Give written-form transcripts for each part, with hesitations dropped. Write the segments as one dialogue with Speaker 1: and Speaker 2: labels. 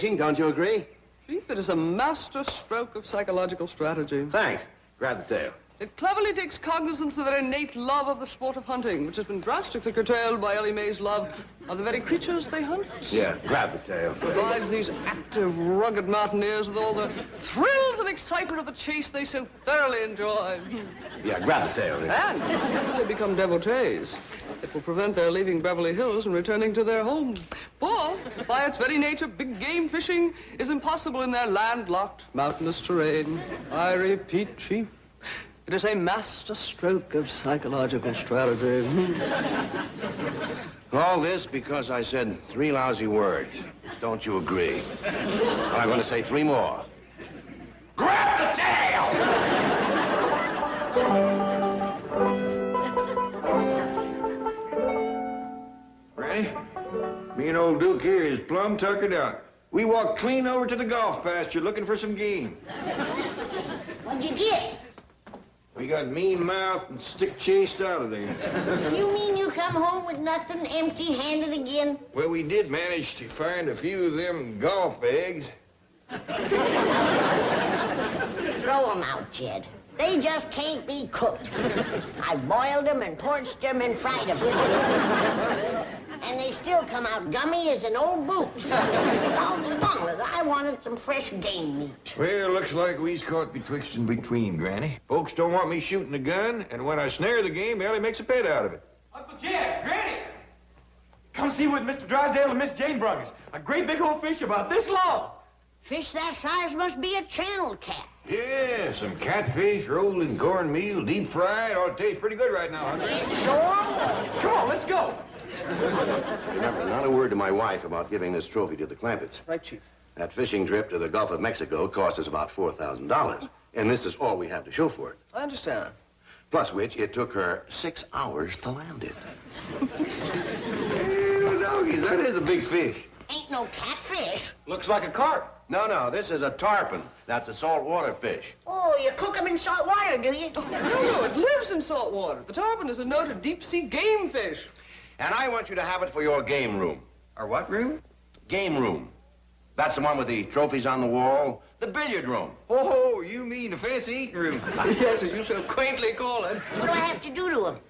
Speaker 1: Don't you agree?
Speaker 2: Chief, it is a master stroke of psychological strategy.
Speaker 1: Thanks. Grab the tail.
Speaker 2: It cleverly takes cognizance of their innate love of the sport of hunting, which has been drastically curtailed by Ellie Mae's love of the very creatures they hunt.
Speaker 1: Yeah, grab the tail.
Speaker 2: Provides these active, rugged mountaineers with all the thrills and excitement of the chase they so thoroughly enjoy.
Speaker 1: Yeah, grab the tail.
Speaker 2: And should they become devotees, it will prevent their leaving Beverly Hills and returning to their home. For, by its very nature, big game fishing is impossible in their landlocked, mountainous terrain. I repeat, Chief, it is a master stroke of psychological strategy.
Speaker 1: All this because I said 3 lousy words. Don't you agree? I'm going to say 3 more. Grab the tail!
Speaker 3: Granny, me and old Duke here is plumb tuckered out. We walked clean over to the golf pasture looking for some game.
Speaker 4: What'd you get?
Speaker 3: We got mean mouthed and stick chased out of there.
Speaker 4: You mean you come home with nothing, empty-handed again?
Speaker 3: Well, we did manage to find a few of them golf eggs.
Speaker 4: Throw them out, Jed. They just can't be cooked. I boiled them and porched them and fried them. And they still come out gummy as an old boot. Doggone it, I wanted some fresh game meat.
Speaker 3: Well, looks like we's caught betwixt and between, Granny. Folks don't want me shooting the gun, and when I snare the game, Ellie makes a pet out of it.
Speaker 5: Uncle Jed, Granny! Come see what Mr. Drysdale and Miss Jane brought us. A great big old fish about this long.
Speaker 4: Fish that size must be a channel cat.
Speaker 3: Yeah, some catfish rolled in cornmeal, deep fried. Ought to taste pretty good right now, huh?
Speaker 4: It sure would.
Speaker 5: Come on, let's go.
Speaker 1: Remember, not a word to my wife about giving this trophy to the Clampetts.
Speaker 2: Right, Chief.
Speaker 1: That fishing trip to the Gulf of Mexico cost us about $4,000. And this is all we have to show for it.
Speaker 2: I understand.
Speaker 1: Plus which, it took her 6 hours to land it.
Speaker 3: Well, doggies, that is a big fish.
Speaker 4: Ain't no catfish.
Speaker 5: Looks like a carp.
Speaker 1: No, this is a tarpon. That's a saltwater fish.
Speaker 4: Oh, you cook them in salt water, do you?
Speaker 2: No, it lives in salt water. The tarpon is a noted deep-sea game fish.
Speaker 1: And I want you to have it for your game room.
Speaker 3: Our what room?
Speaker 1: Game room. That's the one with the trophies on the wall. The billiard room.
Speaker 3: Oh, you mean the fancy eating room.
Speaker 2: Yes, as you so quaintly call it.
Speaker 4: What do I have to do to them?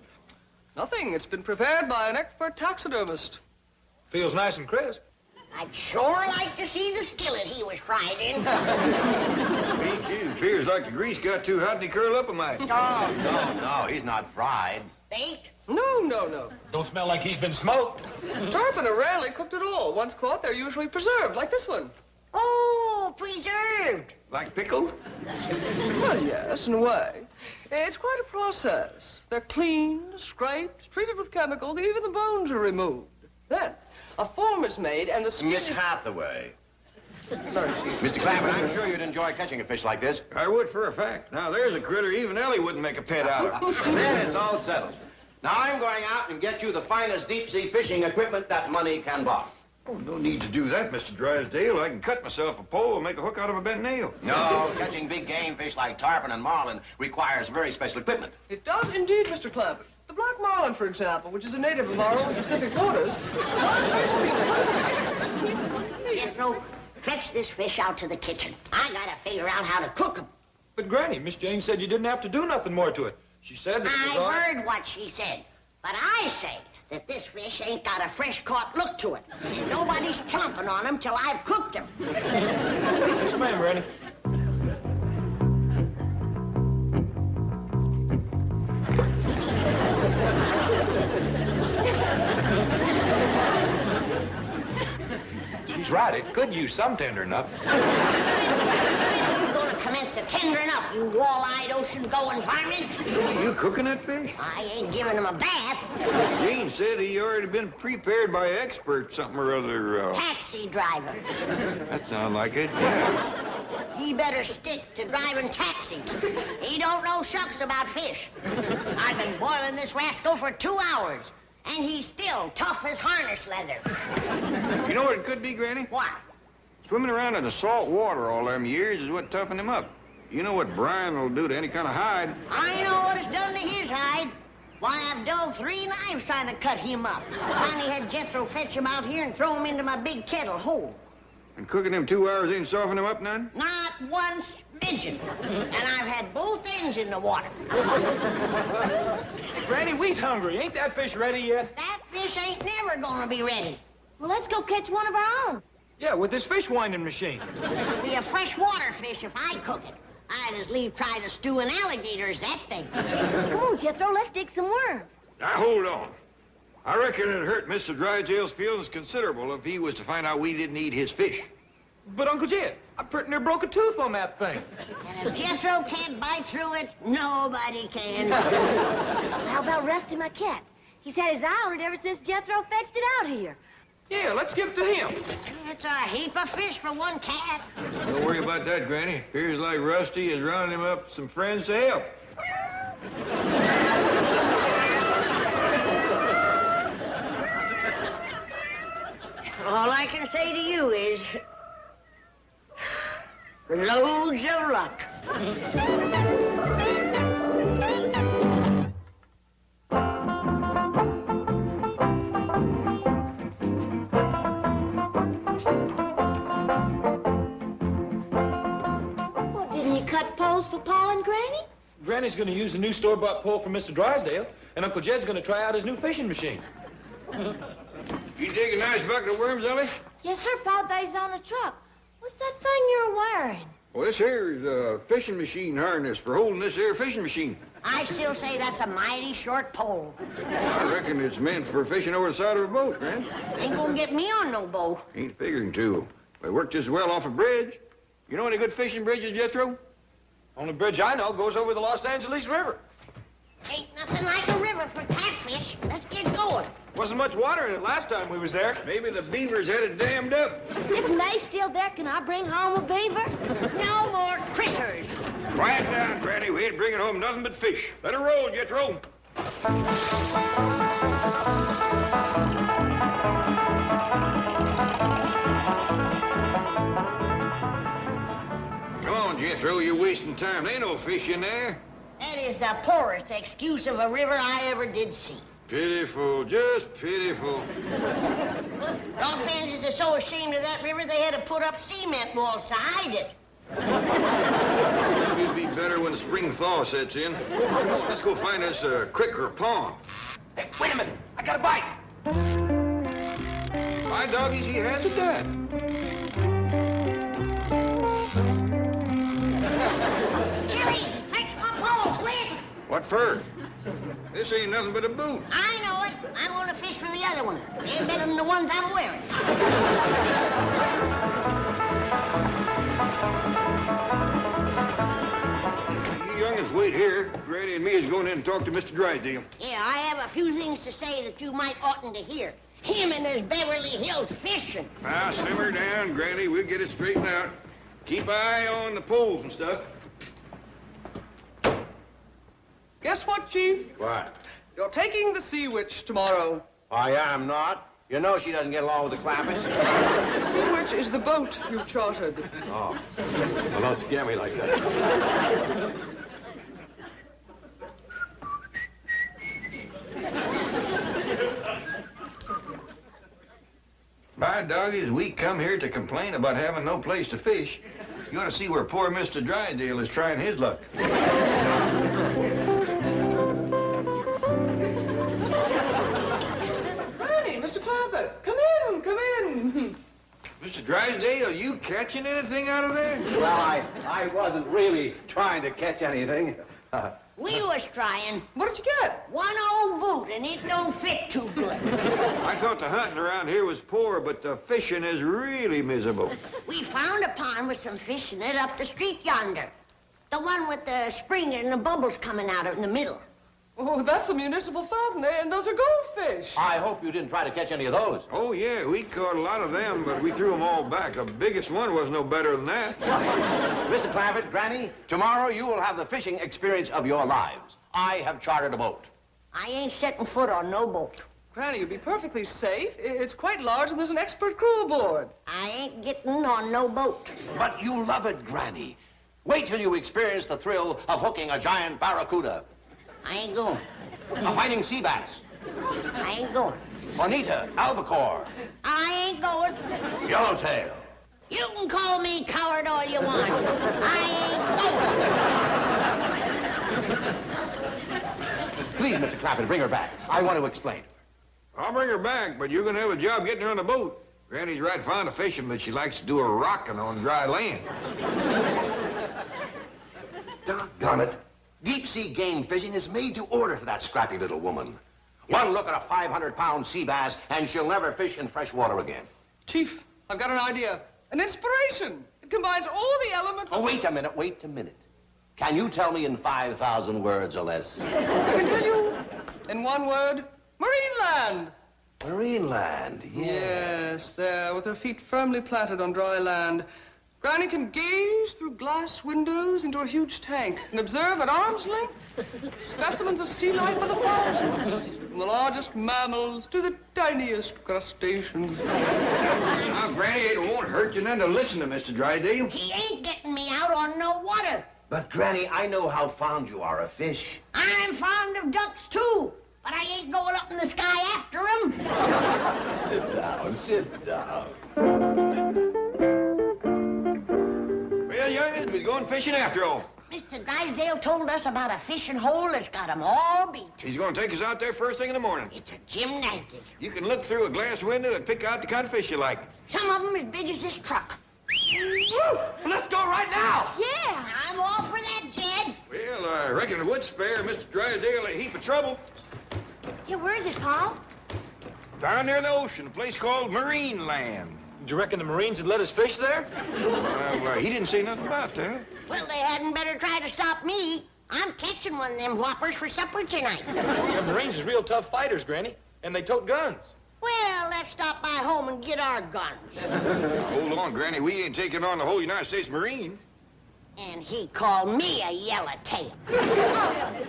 Speaker 2: Nothing. It's been prepared by an expert taxidermist.
Speaker 5: Feels nice and crisp.
Speaker 4: I'd sure like to see the skillet he was fried in.
Speaker 3: Me too. Appears like the grease got too hot and he curled up a mite.
Speaker 1: No, he's not fried.
Speaker 4: Baked?
Speaker 2: No.
Speaker 5: Don't smell like he's been smoked.
Speaker 2: Tarpon are rarely cooked at all. Once caught, they're usually preserved, like this one.
Speaker 4: Oh, preserved.
Speaker 3: Like pickled?
Speaker 2: Well, yes, in a way. It's quite a process. They're cleaned, scraped, treated with chemicals, even the bones are removed. Then, a form is made and the skin
Speaker 1: Miss
Speaker 2: is...
Speaker 1: Hathaway.
Speaker 2: Sorry, Chief.
Speaker 1: Mr. Clampett, I'm sure you'd enjoy catching a fish like this.
Speaker 3: I would for a fact. Now, there's a critter even Ellie wouldn't make a pet out of.
Speaker 1: Then it's all settled. Now I'm going out and get you the finest deep-sea fishing equipment that money can buy.
Speaker 3: Oh, no need to do that, Mr. Drysdale. I can cut myself a pole and make a hook out of a bent nail.
Speaker 1: No, catching big game fish like tarpon and marlin requires very special equipment.
Speaker 2: It does indeed, Mr. Clampett. The black marlin, for example, which is a native of our own Pacific waters.
Speaker 4: Jethro, fetch this fish out to the kitchen. I gotta figure out how to cook him.
Speaker 5: But, Granny, Miss Jane said you didn't have to do nothing more to it. She said that it was all...
Speaker 4: I heard what she said, but I say that this fish ain't got a fresh-caught look to it. And nobody's chomping on him till I've cooked him.
Speaker 5: Yes, ma'am, Granny. She's right. It could use some tendering up.
Speaker 4: You're gonna commence a tendering up, you wall-eyed, ocean-going varmint.
Speaker 3: You cooking that fish?
Speaker 4: I ain't giving him a bath.
Speaker 3: Jane said he already been prepared by expert something or other.
Speaker 4: Taxi driver.
Speaker 3: That sounds like it, yeah.
Speaker 4: He better stick to driving taxis. He don't know shucks about fish. I've been boiling this rascal for 2 hours, and he's still tough as harness leather.
Speaker 3: You know what it could be, Granny?
Speaker 4: What?
Speaker 3: Swimming around in the salt water all them years is what toughened him up. You know what brine will do to any kind of hide.
Speaker 4: I know what it's done to his hide. Why, I've dulled 3 knives trying to cut him up. Finally had Jethro fetch him out here and throw him into my big kettle hole.
Speaker 3: And cooking them 2 hours ain't soften them up none?
Speaker 4: Not one smidgen. And I've had both ends in the water.
Speaker 5: Granny, we's hungry. Ain't that fish ready yet?
Speaker 4: That fish ain't never gonna be ready.
Speaker 6: Well, let's go catch one of our own.
Speaker 5: Yeah, with this fish winding machine.
Speaker 4: It'll be a freshwater fish if I cook it. I'd as leave try to stew an alligator as that thing.
Speaker 6: Come on, Jethro, let's dig some worms.
Speaker 3: Now, hold on. I reckon it'd hurt Mr. Drysdale's feelings considerable if he was to find out we didn't eat his fish.
Speaker 5: But, Uncle Jed, I pretty near broke a tooth on that thing.
Speaker 4: And if Jethro can't bite through it, nobody can.
Speaker 6: How about Rusty, my cat? He's had his eye on it ever since Jethro fetched it out here.
Speaker 5: Yeah, let's give it to him.
Speaker 4: It's a heap of fish for one cat.
Speaker 3: Don't worry about that, Granny. Appears like Rusty is rounding him up some friends to help.
Speaker 4: All I can say to you is, loads of luck.
Speaker 6: Well, didn't you cut poles for Paul and Granny?
Speaker 5: Granny's gonna use the new store-bought pole from Mr. Drysdale, and Uncle Jed's gonna try out his new fishing machine.
Speaker 3: You dig a nice bucket of worms, Ellie?
Speaker 6: Yes, sir, Pa. They's on the truck. What's that thing you're wearing?
Speaker 3: Well, this here is a fishing machine harness for holding this here fishing machine.
Speaker 4: I still say that's a mighty short pole.
Speaker 3: I reckon it's meant for fishing over the side of a boat, Gran.
Speaker 4: Ain't gonna get me on no boat.
Speaker 3: Ain't figuring to. They work just well off a bridge. You know any good fishing bridges, Jethro?
Speaker 5: Only bridge I know goes over the Los Angeles River.
Speaker 4: Ain't nothing like a river for catfish. Let's get going.
Speaker 5: Wasn't much water in it last time we was there.
Speaker 3: Maybe the beavers had it dammed up.
Speaker 6: If May's still there, can I bring home a beaver?
Speaker 4: No more critters.
Speaker 3: Quiet down, Granny. We ain't bringing home nothing but fish. Let her roll, Jethro. Come on, Jethro. You're wasting time. There ain't no fish in there.
Speaker 4: That is the poorest excuse of a river I ever did see.
Speaker 3: Pitiful, just pitiful.
Speaker 4: Los Angeles is so ashamed of that river, they had to put up cement walls to hide it.
Speaker 3: Maybe it'll be better when the spring thaw sets in. Come on, let's go find us a creek or a pond.
Speaker 5: Hey, wait a minute. I got a bite.
Speaker 3: My doggies, he has a dad.
Speaker 4: Gilly, fetch my pole, quick!
Speaker 3: What for? This ain't nothing but a boot.
Speaker 4: I know it. I'm gonna fish for the other one. They're better than the ones I'm wearing.
Speaker 3: You youngins wait here. Granny and me is going in and talk to Mr. Drysdale.
Speaker 4: Yeah, I have a few things to say that you might oughtn't to hear. Him and his Beverly Hills fishing.
Speaker 3: Now, simmer down, Granny. We'll get it straightened out. Keep an eye on the poles and stuff.
Speaker 2: Guess what, Chief?
Speaker 1: What?
Speaker 2: You're taking the Sea Witch tomorrow.
Speaker 1: I am not. You know she doesn't get along with the Clampetts.
Speaker 2: The Sea Witch is the boat you've chartered.
Speaker 1: Oh. Well, don't scare me like that.
Speaker 3: By doggies, we come here to complain about having no place to fish. You ought to see where poor Mr. Drysdale is trying his luck.
Speaker 2: Granny, Mr. Clampett, come in, come in.
Speaker 3: Mr. Drysdale, are you catching anything out of there?
Speaker 1: Well, I wasn't really trying to catch anything.
Speaker 4: We was trying.
Speaker 2: What did you get?
Speaker 4: One old boot, and it don't fit too good.
Speaker 3: I thought the hunting around here was poor, but the fishing is really miserable.
Speaker 4: We found a pond with some fish in it up the street yonder. The one with the spring and the bubbles coming out of in the middle.
Speaker 2: Oh, that's a municipal fountain, and those are goldfish.
Speaker 1: I hope you didn't try to catch any of those.
Speaker 3: Oh, yeah, we caught a lot of them, but we threw them all back. The biggest one was no better than that.
Speaker 1: Mr. Clampett, Granny, tomorrow you will have the fishing experience of your lives. I have chartered a boat.
Speaker 4: I ain't setting foot on no boat.
Speaker 2: Granny, you'd be perfectly safe. It's quite large, and there's an expert crew aboard.
Speaker 4: I ain't getting on no boat.
Speaker 1: But you love it, Granny. Wait till you experience the thrill of hooking a giant barracuda,
Speaker 4: I ain't going.
Speaker 1: of fighting sea bass,
Speaker 4: I ain't going.
Speaker 1: bonita, albacore,
Speaker 4: I ain't going.
Speaker 1: yellowtail,
Speaker 4: You can call me coward all you want. I ain't going.
Speaker 1: Please, Mr. Clampett, bring her back. I want to explain.
Speaker 3: I'll bring her back, but you're gonna have a job getting her on the boat. Granny's right fond of fishing, but she likes to do her rocking on dry land.
Speaker 1: Doggone it. Deep-sea game fishing is made to order for that scrappy little woman. One look at a 500-pound sea bass, and she'll never fish in fresh water again.
Speaker 2: Chief, I've got an idea. An inspiration. It combines all the elements
Speaker 1: Oh, wait a minute. Can you tell me in 5,000 words or less?
Speaker 2: I can tell you in one word, Marineland.
Speaker 1: Marineland, yeah.
Speaker 2: Yes, there, with her feet firmly planted on dry land. Granny can gaze through glass windows into a huge tank and observe at arm's length specimens of sea life by the thousands, from the largest mammals to the tiniest crustaceans.
Speaker 3: Now, Granny, it won't hurt you none to listen to Mr. Drysdale.
Speaker 4: He ain't getting me out on no water.
Speaker 1: But, Granny, I know how fond you are of fish.
Speaker 4: I'm fond of ducks, too. But I ain't going up in the sky after them.
Speaker 1: Sit down.
Speaker 3: Well, youngins, we're going fishing after all.
Speaker 4: Mr. Drysdale told us about a fishing hole that's got 'em all beat.
Speaker 3: He's going to take us out there first thing in the morning.
Speaker 4: It's a gymnastic.
Speaker 3: You can look through a glass window and pick out the kind of fish you like.
Speaker 4: Some of 'em as big as this truck.
Speaker 5: Woo! Let's go right now.
Speaker 6: Yeah.
Speaker 4: I'm all for that, Jed.
Speaker 3: Well, I reckon it would spare Mr. Drysdale a heap of trouble.
Speaker 6: Yeah, where is it, Paul?
Speaker 3: Down there in the ocean, a place called Marineland.
Speaker 5: Do you reckon the Marines would let us fish there?
Speaker 3: Well, he didn't say nothing about that.
Speaker 4: Well, they hadn't better try to stop me. I'm catching one of them whoppers for supper tonight.
Speaker 5: The Marines is real tough fighters, Granny, and they tote guns.
Speaker 4: Well, let's stop by home and get our guns.
Speaker 3: Hold on, Granny. We ain't taking on the whole United States Marine.
Speaker 4: And he called me a yellowtail.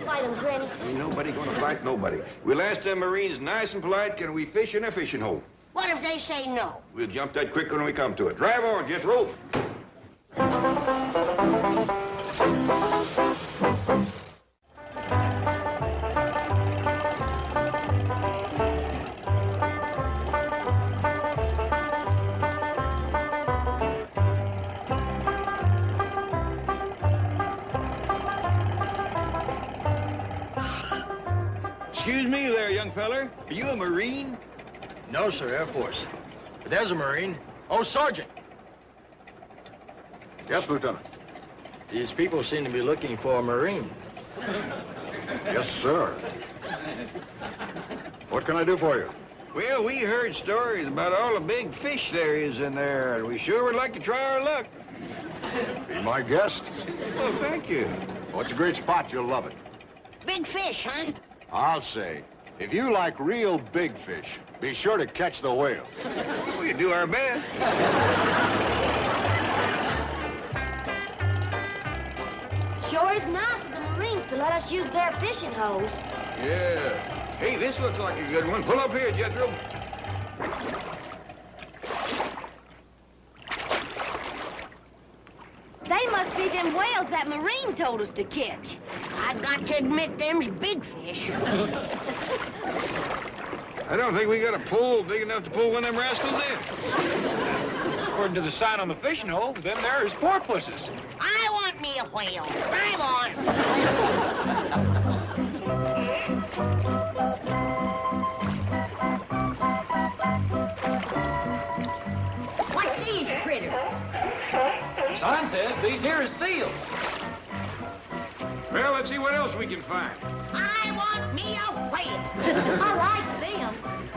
Speaker 6: Fight him, Granny.
Speaker 3: Ain't nobody gonna fight nobody. We'll ask them Marines nice and polite, can we fish in a fishing hole?
Speaker 4: What if they say no?
Speaker 3: We'll jump that quick when we come to it. Drive on, Jethro. Excuse me there, young feller. Are you a Marine?
Speaker 7: No, sir, Air Force. But there's a Marine. Oh, Sergeant.
Speaker 1: Yes, Lieutenant.
Speaker 7: These people seem to be looking for a Marine.
Speaker 1: Yes, sir. What can I do for you?
Speaker 3: Well, we heard stories about all the big fish there is in there, and we sure would like to try our luck.
Speaker 1: Be my guest.
Speaker 3: Well, thank you.
Speaker 1: Oh, it's a great spot. You'll love it.
Speaker 4: Big fish, huh?
Speaker 1: I'll say, if you like real big fish, be sure to catch the whale.
Speaker 3: We'll do our best.
Speaker 6: Sure is nice of the Marines to let us use their fishing holes.
Speaker 3: Yeah. Hey, this looks like a good one. Pull up here, Jethro.
Speaker 6: They must be them whales that Marine told us to catch.
Speaker 4: I've got to admit, them's big fish.
Speaker 3: I don't think we got a pole big enough to pull one of them rascals in.
Speaker 5: According to the sign on the fishing hole, them there is porpoises.
Speaker 4: I want me a whale. Drive on. What's these critters?
Speaker 5: The sign says these here is seals.
Speaker 3: Well, let's see what else we can find.
Speaker 4: I want me a whale.
Speaker 6: I like them,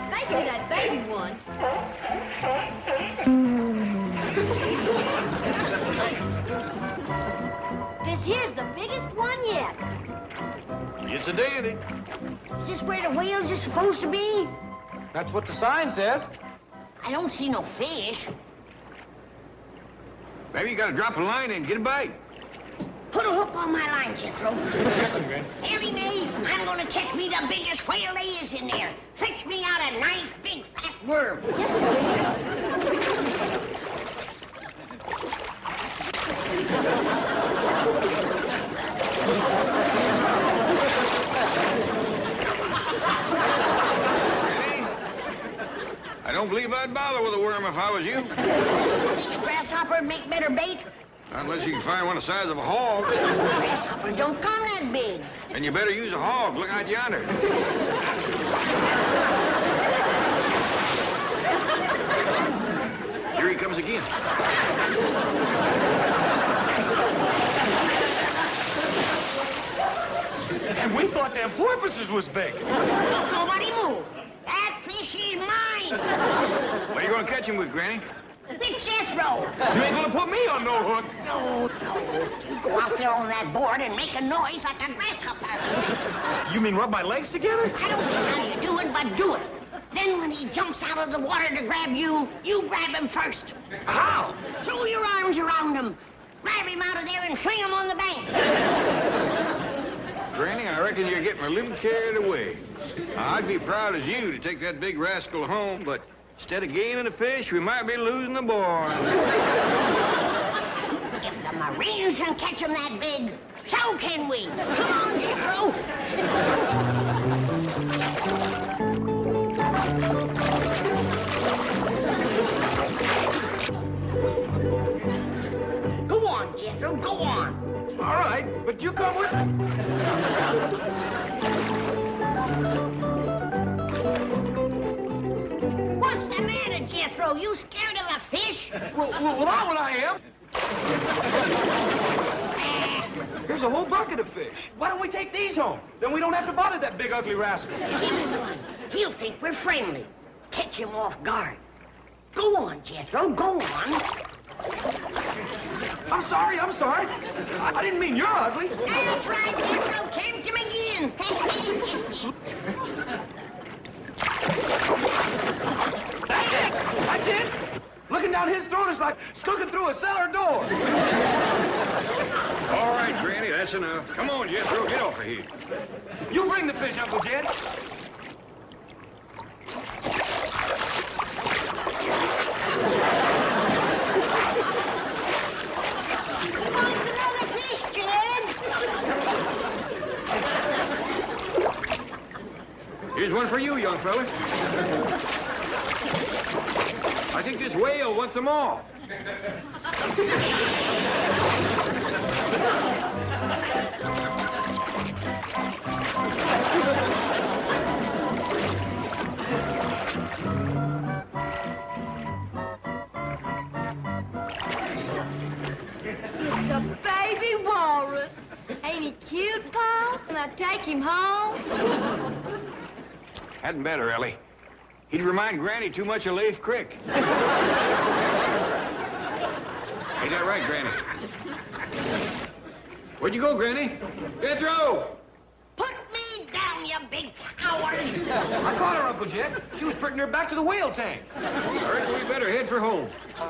Speaker 6: especially that baby one. This here's the biggest one yet.
Speaker 3: It's a dandy.
Speaker 4: Is this where the whales are supposed to be?
Speaker 5: That's what the sign says.
Speaker 4: I don't see no fish.
Speaker 3: Maybe you got to drop a line in and get a bite.
Speaker 4: Put a hook on my line, Jethro.
Speaker 5: Yes, sir, Granny.
Speaker 4: Terry May, I'm gonna catch me the biggest whale there is in there. Fish me out a nice big fat worm.
Speaker 3: I don't don't believe I'd bother with a worm if I was you.
Speaker 4: Think a grasshopper would make better bait?
Speaker 3: Unless you can find one the size of a hog.
Speaker 4: Grasshopper don't come that big.
Speaker 3: And you better use a hog. Look out yonder. Here he comes again.
Speaker 5: And we thought them porpoises was big.
Speaker 4: Nobody move. That fish is mine.
Speaker 3: What are you going to catch him with, Granny?
Speaker 4: Big Jethro.
Speaker 5: You ain't gonna put me on no hook.
Speaker 4: No. You go out there on that board and make a noise like a grasshopper.
Speaker 5: You mean rub my legs together?
Speaker 4: I don't care how you do it, but do it. Then when he jumps out of the water to grab you, you grab him first.
Speaker 5: How?
Speaker 4: Throw your arms around him. Grab him out of there and fling him on the bank.
Speaker 3: Granny, I reckon you're getting a little carried away. Now, I'd be proud as you to take that big rascal home, but instead of gaining the fish, we might be losing the boy.
Speaker 4: If the Marines can catch him that big, so can we. Come on, Jethro. Go on, Jethro, go on.
Speaker 5: All right, but you come with me.
Speaker 4: What's the matter, Jethro? You scared of a fish?
Speaker 5: Well, that's what I am. Here's a whole bucket of fish. Why don't we take these home? Then we don't have to bother that big ugly rascal.
Speaker 4: Give him one. He'll think we're friendly. Catch him off guard. Go on, Jethro, go on.
Speaker 5: I'm sorry. I didn't mean you're ugly.
Speaker 4: That's right, Jethro. Tempt him again.
Speaker 5: That's it. Looking down his throat is like looking through a cellar door.
Speaker 3: All right, Granny, that's enough. Come on, Jethro, get off of here.
Speaker 5: You bring the fish, Uncle Jed.
Speaker 4: Wants another fish, Jed?
Speaker 3: Here's one for you, young fella. I think this whale wants them all.
Speaker 6: It's a baby walrus. Ain't he cute, Paul? Can I take him home?
Speaker 3: Hadn't better, Ellie. He'd remind Granny too much of Leif Crick. Ain't that right, Granny? Where'd you go, Granny? Jethro!
Speaker 4: Put me down, you big coward.
Speaker 5: I caught her, Uncle Jed. She was pricking her back to the whale tank.
Speaker 3: I reckon we better head for home.
Speaker 4: I'll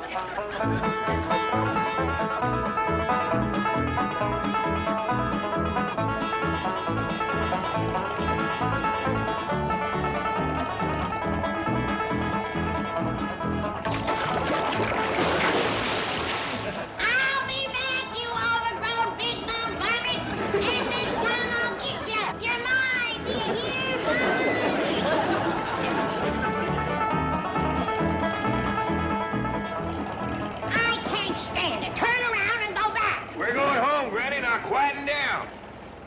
Speaker 4: be back, you overgrown big mouth varmint. And this time I'll get you. You're mine, do you hear? I can't stand it. Turn around and go back.
Speaker 3: We're going home, Granny. Now quieten down.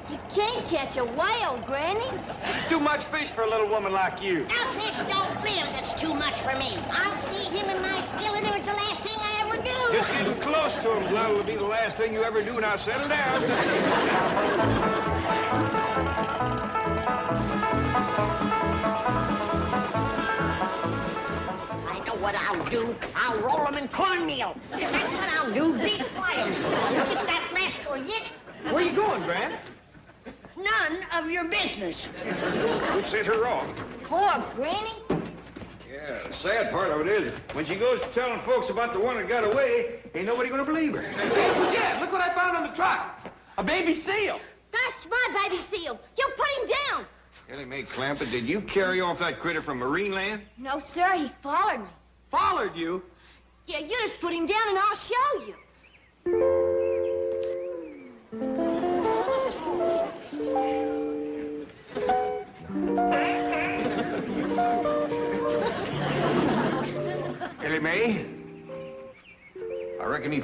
Speaker 6: You can't catch a whale, Granny.
Speaker 5: It's too much fish for a little woman like you.
Speaker 4: That fish don't live that's too much for me. I'll see him in my skillet if it's the last thing I ever do.
Speaker 3: Just getting close to him, Lyle, will be the last thing you ever do. Now settle down.
Speaker 4: I know what I'll do. I'll roll him in cornmeal. That's what I'll do. Deep fry him. Get that rascal yet.
Speaker 5: Where you going, Gran?
Speaker 4: None of your business.
Speaker 3: Who sent her off?
Speaker 6: Poor Granny.
Speaker 3: Yeah, the sad part of it is, when she goes telling folks about the one that got away, ain't nobody gonna believe her.
Speaker 5: Hey, Uncle Jed, look what I found on the truck. A baby seal.
Speaker 6: That's my baby seal. You put him down.
Speaker 3: Ellie Mae Clampett, did you carry off that critter from Marine Land?
Speaker 6: No, sir, he followed me.
Speaker 5: Followed you.
Speaker 6: Yeah, you just put him down and I'll show you.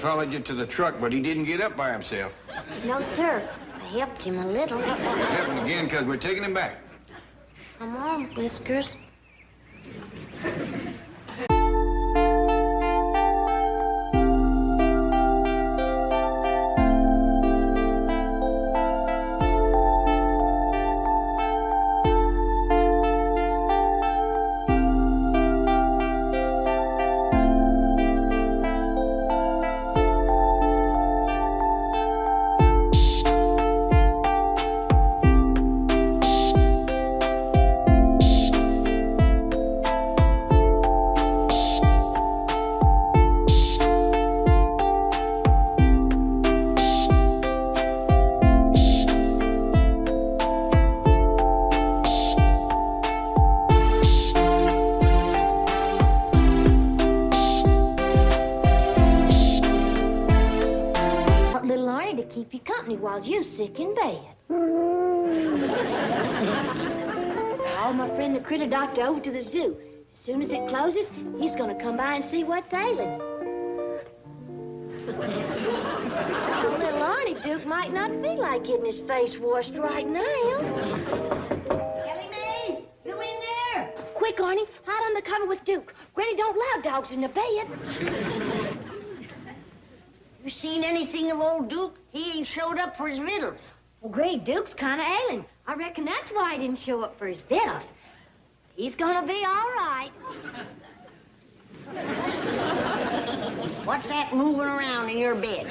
Speaker 3: followed you to the truck, but he didn't get up by himself.
Speaker 4: No, sir. I helped him a little.
Speaker 3: We'll help him again, because we're taking him back.
Speaker 4: Come on, Whiskers. Keep you company while you're sick in bed. Call my friend the critter doctor over to the zoo. As soon as it closes, he's gonna come by and see what's ailing. Little Arnie Duke might not feel like getting his face washed right now.
Speaker 8: Ellie Mae, you in there?
Speaker 4: Quick, Arnie, hide on the cover with Duke. Granny don't allow dogs in the bed.
Speaker 8: You seen anything of old Duke? He ain't showed up for his victuals.
Speaker 4: Well, Great Duke's kind of ailing. I reckon that's why he didn't show up for his victuals. He's gonna be all right.
Speaker 8: What's that moving around in your bed?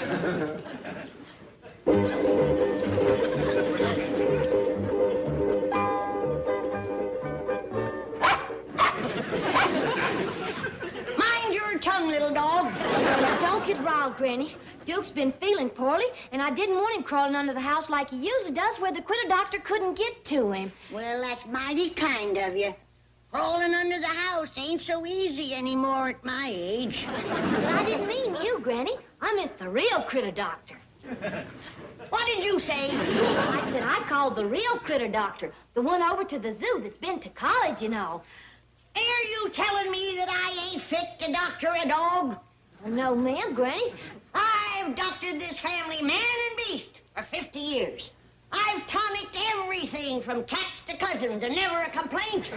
Speaker 8: Mind your tongue, little dog.
Speaker 4: Now, don't get riled, Granny. Duke's been feeling poorly, and I didn't want him crawling under the house like he usually does where the critter doctor couldn't get to him.
Speaker 8: Well, that's mighty kind of you. Crawling under the house ain't so easy anymore at my age.
Speaker 4: But I didn't mean you, Granny. I meant the real critter doctor.
Speaker 8: What did you say?
Speaker 4: I said I called the real critter doctor, the one over to the zoo that's been to college, you know.
Speaker 8: Are you telling me that I ain't fit to doctor a dog?
Speaker 4: Oh, no, ma'am, Granny.
Speaker 8: I've doctored this family man and beast for 50 years. I've tonicked everything from cats to cousins and never a complaint.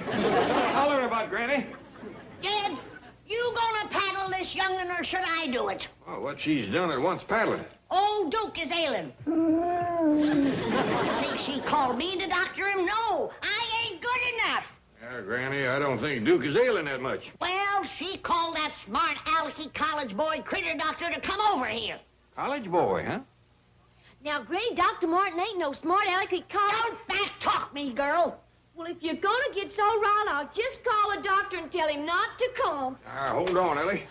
Speaker 3: Holler about, Granny.
Speaker 8: Dad, you gonna paddle this young'un or should I do it?
Speaker 3: Oh, what she's done at once paddling.
Speaker 8: Old Duke is ailing. I think she called me to doctor him. No, I ain't good enough.
Speaker 3: Yeah, Granny, I don't think Duke is ailing that much.
Speaker 8: Well, she called that smart alecky college boy critter doctor to come over here.
Speaker 3: College boy, huh?
Speaker 4: Now, Granny, Dr. Martin ain't no smart alecky college...
Speaker 8: Don't back-talk me, girl.
Speaker 4: Well, if you're gonna get so riled, I'll just call the doctor and tell him not to come.
Speaker 3: Hold on, Ellie.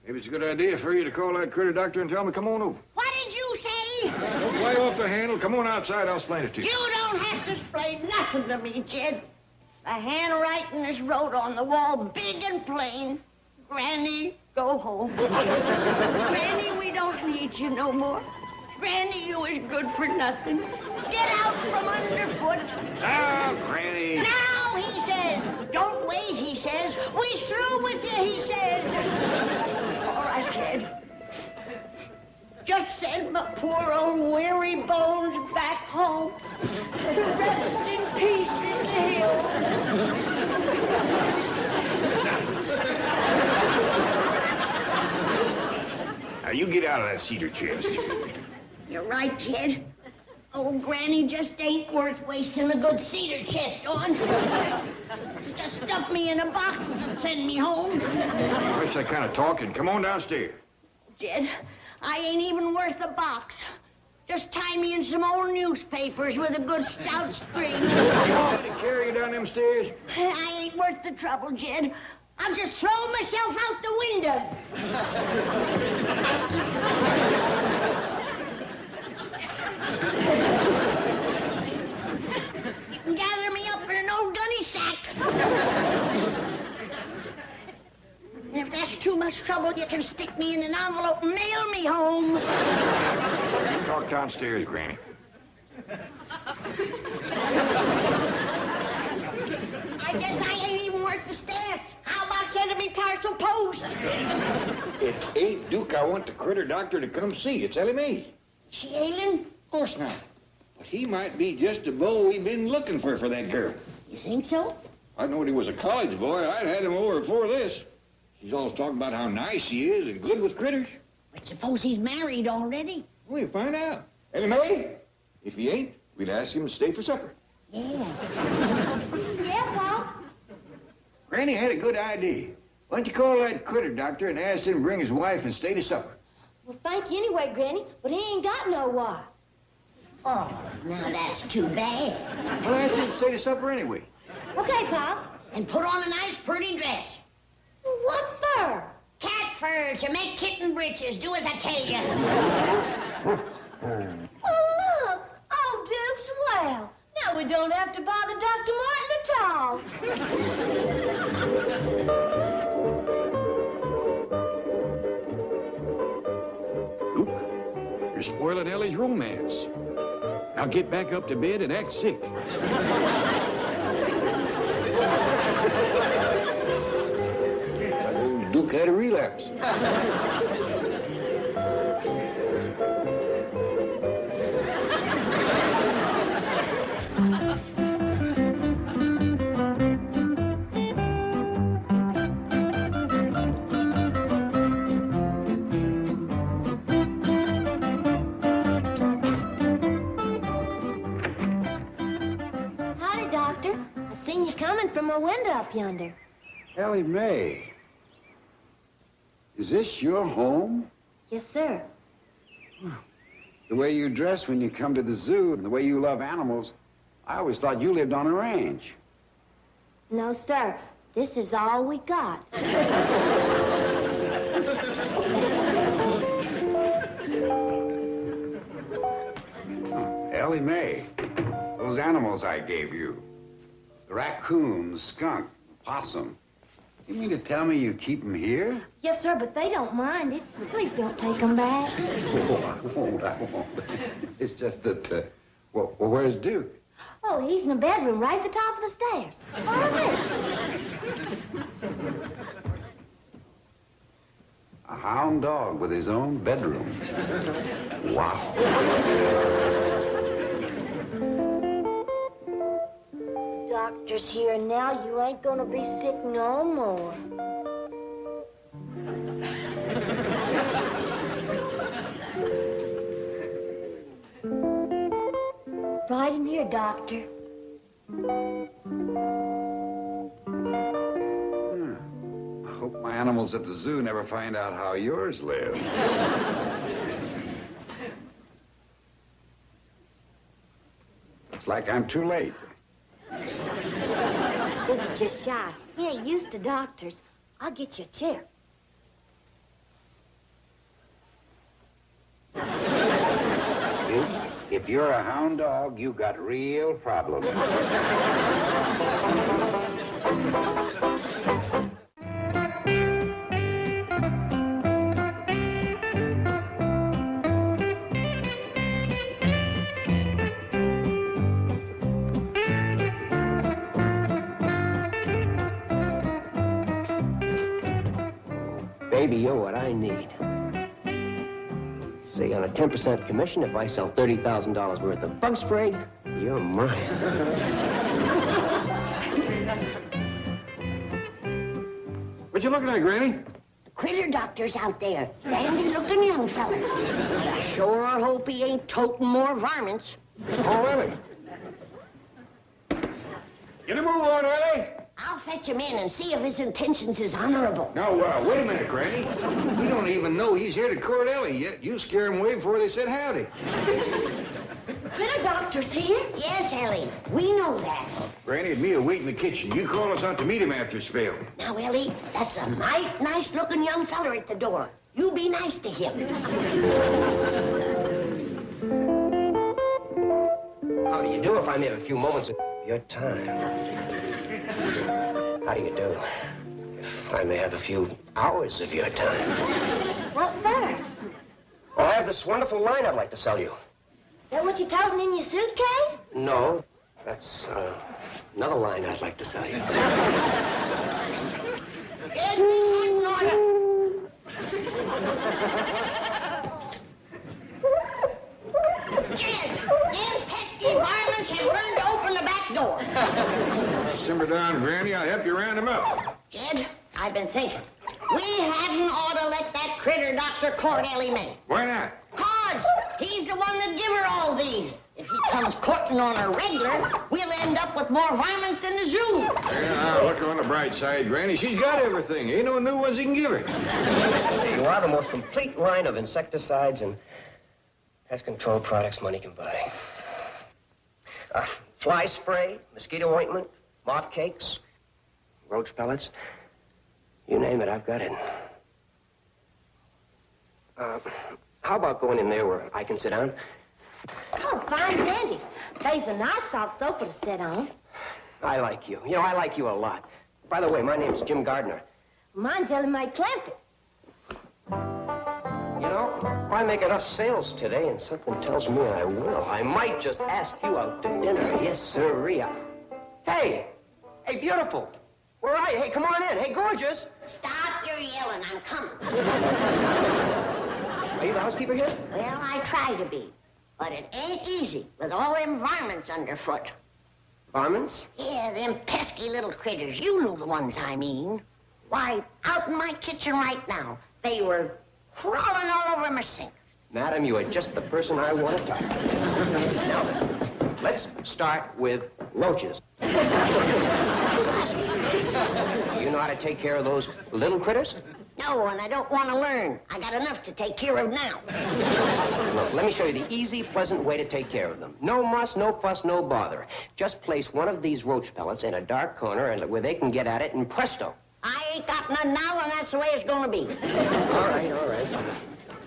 Speaker 3: Maybe it's a good idea for you to call that critter doctor and tell him to come on over.
Speaker 8: What did you say?
Speaker 3: Don't play off the handle. Come on outside. I'll explain it to you.
Speaker 8: You don't have to explain nothing to me, Jed. The handwriting is wrote on the wall big and plain. Granny, go home. Granny, we don't need you no more. Granny, you is good for nothing. Get out from underfoot.
Speaker 3: Now, Granny.
Speaker 8: Now, he says. Don't wait, he says. We through with you, he says. All right, Jed. Just send my poor old weary bones back home. Rest in peace in the hills.
Speaker 3: Now, you get out of that cedar chest.
Speaker 8: You're right, Jed. Old Granny just ain't worth wasting a good cedar chest on. Just stuff me in a box and send me home.
Speaker 3: What's that kind of talking? Come on downstairs.
Speaker 8: Jed, I ain't even worth a box. Just tie me in some old newspapers with a good stout string.
Speaker 3: You want me to carry you down them stairs?
Speaker 8: I ain't worth the trouble, Jed. I'll just throw myself out the window. You can gather me up in an old gunny sack. And if that's too much trouble, you can stick me in an envelope and mail me home.
Speaker 3: Talk downstairs, Granny.
Speaker 8: I guess I ain't even worth the stance. How about sending me parcel post.
Speaker 3: It ain't Duke I want the critter doctor to come see. It's Ellie Mae.
Speaker 8: She ailing?
Speaker 3: Of course not. But he might be just the beau we've been looking for that girl.
Speaker 8: You think so?
Speaker 3: I knowed he was a college boy. I'd had him over before this. He's always talking about how nice he is and good with critters.
Speaker 8: But suppose he's married already?
Speaker 3: We'll find out. Ellie Mae, if he ain't, we'd ask him to stay for supper.
Speaker 8: Yeah.
Speaker 6: Yeah, Pop?
Speaker 3: Granny had a good idea. Why don't you call that critter doctor and ask him to bring his wife and stay to supper?
Speaker 6: Well, thank you anyway, Granny, but he ain't got no wife.
Speaker 8: Oh, now that's too bad.
Speaker 3: Well, ask him to stay to supper anyway.
Speaker 6: Okay, Pop.
Speaker 8: And put on a nice, pretty dress.
Speaker 6: Well, what for?
Speaker 8: Cat fur to make kitten breeches. Do as I tell you.
Speaker 6: Oh, look! Oh, Duke's well. Now we don't have to bother Dr. Martin at all.
Speaker 3: Luke, you're spoiling Ellie's romance. Now get back up to bed and act sick. Duke had a relapse.
Speaker 6: Howdy, Doctor. I seen you coming from my window up yonder.
Speaker 9: Ellie Mae, is this your home?
Speaker 6: Yes, sir.
Speaker 9: The way you dress when you come to the zoo and the way you love animals, I always thought you lived on a ranch.
Speaker 6: No, sir. This is all we got.
Speaker 9: Ellie Mae, those animals I gave you, the raccoon, the skunk, the possum, you mean to tell me you keep them here?
Speaker 6: Yes, sir, but they don't mind it. Please don't take them back.
Speaker 9: Oh, I won't. It's just that, well, where's Duke?
Speaker 6: Oh, he's in the bedroom right at the top of the stairs. Over there.
Speaker 9: A hound dog with his own bedroom. Wow.
Speaker 6: Doctor's here now. You ain't gonna be sick no more. Right in here, Doctor.
Speaker 9: I hope my animals at the zoo never find out how yours live. Looks like I'm too late.
Speaker 6: Duke's just shy. He ain't used to doctors. I'll get you a chair.
Speaker 9: If you're a hound dog, you got real problems.
Speaker 10: Baby, you're what I need. Say, on a 10% commission, if I sell $30,000 worth of bug spray, you're mine.
Speaker 3: What you looking at, Granny?
Speaker 8: The critter doctor's out there. Dandy-looking young fella. I sure hope he ain't toting more varmints.
Speaker 3: Oh, Ellie. Get a move on, Ellie.
Speaker 8: I'll fetch him in and see if his intentions is honorable.
Speaker 3: Now, wait a minute, Granny. We don't even know he's here to court Ellie yet. You scare him away before they said howdy.
Speaker 6: Critter doctor's here?
Speaker 8: Yes, Ellie. We know that.
Speaker 3: Granny and me will wait in the kitchen. You call us out to meet him after a spell.
Speaker 8: Now, Ellie, that's a might nice-looking young feller at the door. You be nice to him.
Speaker 10: How do you do if I may have a few moments of your time? How do you do if I may have a few hours of your time?
Speaker 6: What for?
Speaker 10: Well, I have this wonderful line I'd like to sell you.
Speaker 6: Is that what you're toting in your suitcase?
Speaker 10: No, that's another line I'd like to sell you.
Speaker 4: Jed, we had an order. Jed, them pesky varmints have learned to open the back door.
Speaker 3: Simmer down, Granny. I'll help you round them up.
Speaker 4: Jed, I've been thinking. We hadn't ought to let that critter Dr. court Ellie Mae.
Speaker 3: Why not?
Speaker 4: 'Cause he's the one that give her all these. If he comes courting on a regular, we'll end up with more varmints than the zoo.
Speaker 3: Yeah, look on the bright side, Granny. She's got everything. Ain't no new ones he can give her.
Speaker 10: You are the most complete line of insecticides and pest control products money can buy. Fly spray, mosquito ointment, moth cakes, roach pellets. You name it, I've got it. How about going in there where I can sit down?
Speaker 6: Oh, fine dandy. There's a nice soft sofa to sit on.
Speaker 10: I like you. You know, I like you a lot. By the way, my name's Jim Gardner.
Speaker 6: Mine's Ellie Mae Clampett.
Speaker 10: You know, if I make enough sales today, and something tells me I will, I might just ask you out to dinner. Yes, sirree. Hey! Hey, beautiful! Where are you? Hey, come on in. Hey, gorgeous!
Speaker 4: Stop your yelling, I'm coming.
Speaker 10: Are you the housekeeper here?
Speaker 4: Well, I try to be. But it ain't easy with all them varmints underfoot.
Speaker 10: Varmints?
Speaker 4: Yeah, them pesky little critters. You know the ones I mean. Why, out in my kitchen right now, they were crawling all over my sink.
Speaker 10: Madam, you are just the person I want to talk to. Now, let's start with roaches. You know how to take care of those little critters?
Speaker 4: No, and I don't want to learn. I got enough to take care of now.
Speaker 10: Look, let me show you the easy, pleasant way to take care of them. No muss, no fuss, no bother. Just place one of these roach pellets in a dark corner and where they can get at it, and presto.
Speaker 4: I ain't got none now, and that's the way it's going to be.
Speaker 10: All right, all right.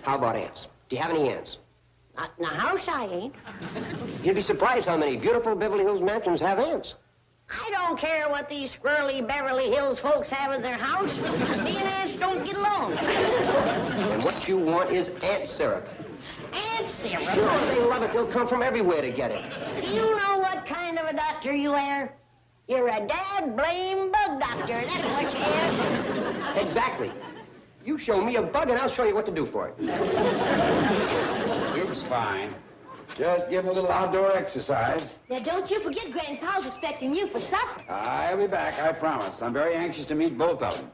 Speaker 10: How about ants? Do you have any ants?
Speaker 4: Not in the house, I ain't.
Speaker 10: You'd be surprised how many beautiful Beverly Hills mansions have ants.
Speaker 4: I don't care what these squirrely Beverly Hills folks have in their house. Me and ants don't get along.
Speaker 10: And what you want is ant syrup.
Speaker 4: Ant syrup?
Speaker 10: Sure, they love it. They'll come from everywhere to get it.
Speaker 4: Do you know what kind of a doctor you are? You're a dad-blame bug doctor. That's what you are.
Speaker 10: Exactly. You show me a bug, and I'll show you what to do for it.
Speaker 9: Luke's fine. Just give him a little outdoor exercise.
Speaker 6: Now, don't you forget Grandpa's expecting you for supper.
Speaker 9: I'll be back, I promise. I'm very anxious to meet both of them.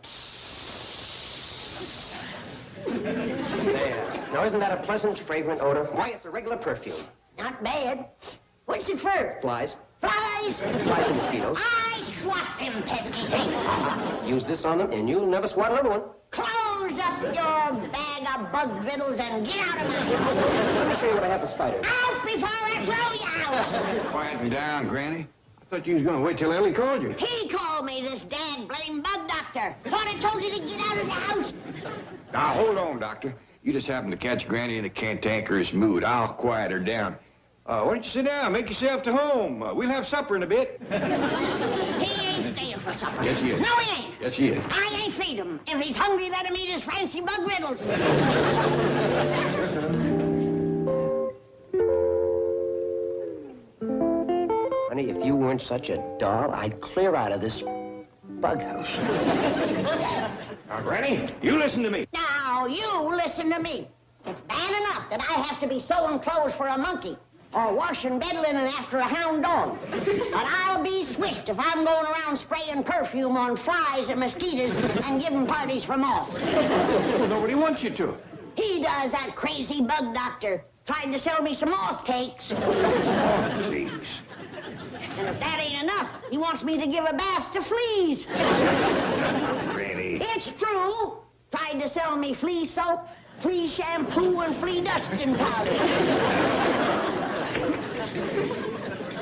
Speaker 10: There. Now, isn't that a pleasant, fragrant odor? Why, it's a regular perfume.
Speaker 4: Not bad. What's it for?
Speaker 10: Flies.
Speaker 4: Flies?
Speaker 10: Flies and mosquitoes.
Speaker 4: I swat them pesky things.
Speaker 10: Use this on them, and you'll never swat another one.
Speaker 4: Close up your bag of bug riddles and get out of my house.
Speaker 10: Let me show you what I have for spiders.
Speaker 4: Out before I throw you out.
Speaker 3: Quieten down, Granny. I thought you was going to wait till Ellie called you.
Speaker 4: He called me this dad-blame bug doctor. Thought I told you to get out of the house.
Speaker 3: Now, hold on, Doctor. You just happened to catch Granny in a cantankerous mood. I'll quiet her down. Why don't you sit down? Make yourself to home. We'll have supper in a bit.
Speaker 4: He ain't staying for supper.
Speaker 3: Yes, he is.
Speaker 4: No, he ain't.
Speaker 3: Yes, he is.
Speaker 4: I ain't feed him. If he's hungry, let him eat his fancy bug riddles.
Speaker 10: Honey, if you weren't such a doll, I'd clear out of this bug house.
Speaker 3: Now, Granny, you listen to me.
Speaker 4: Now, you listen to me. It's bad enough that I have to be sewing clothes for a monkey or washing bed linen after a hound dog. But I'll be swished if I'm going around spraying perfume on flies and mosquitoes and giving parties for moths.
Speaker 3: Well, nobody wants you to.
Speaker 4: He does, that crazy bug doctor. Tried to sell me some moth cakes.
Speaker 3: Oh, jeez.
Speaker 4: And if that ain't enough, he wants me to give a bath to fleas.
Speaker 3: Granny.
Speaker 4: It's true. Tried to sell me flea soap, flea shampoo, and flea dusting powder.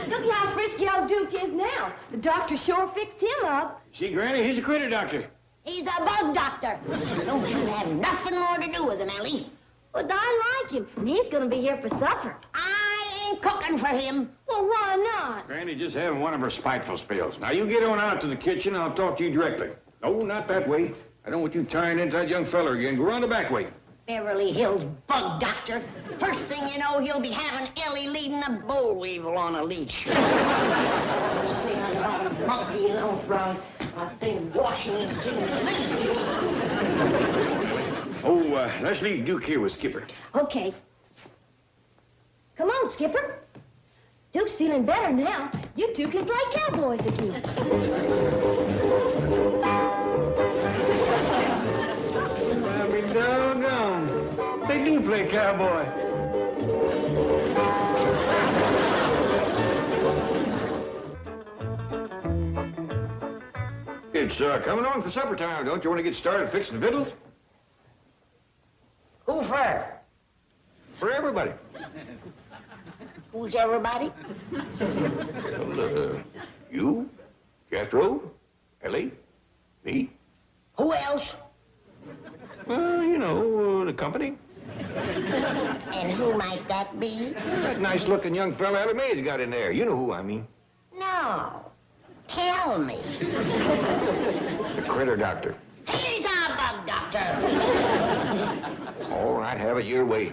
Speaker 6: Look how frisky old Duke is now. The doctor sure fixed him up.
Speaker 3: See, Granny, he's a critter doctor.
Speaker 4: He's a bug doctor. Don't you have nothing more to do with him, Ellie.
Speaker 6: But I like him, and he's going to be here for supper.
Speaker 4: I ain't cooking for him.
Speaker 6: Well, why not?
Speaker 3: Granny just having one of her spiteful spells. Now, you get on out to the kitchen, and I'll talk to you directly. No, not that way. I don't want you tying into that young fella again. Go around the back way.
Speaker 4: Beverly Hills bug doctor. First thing you know, he'll be having Ellie leading a boll weevil on a leash. Monkey, you know, from I've been washing these jeans.
Speaker 3: Oh, let's leave Duke here with Skipper.
Speaker 6: Okay. Come on, Skipper. Duke's feeling better now. You two can play cowboys again.
Speaker 3: I'll be doggone. They do play cowboy. It's coming on for supper time. Don't you want to get started fixing the victuals?
Speaker 4: Who for?
Speaker 3: For everybody.
Speaker 4: Who's everybody?
Speaker 3: Well, you, Jethro, Ellie, me.
Speaker 4: Who else?
Speaker 3: Well, you know, the company.
Speaker 4: And who might that be?
Speaker 3: That nice-looking young fella Ellie Mae's got in there. You know who I mean.
Speaker 4: No. Tell me.
Speaker 3: The critter doctor.
Speaker 4: He's our bug doctor.
Speaker 3: All right, have it your way.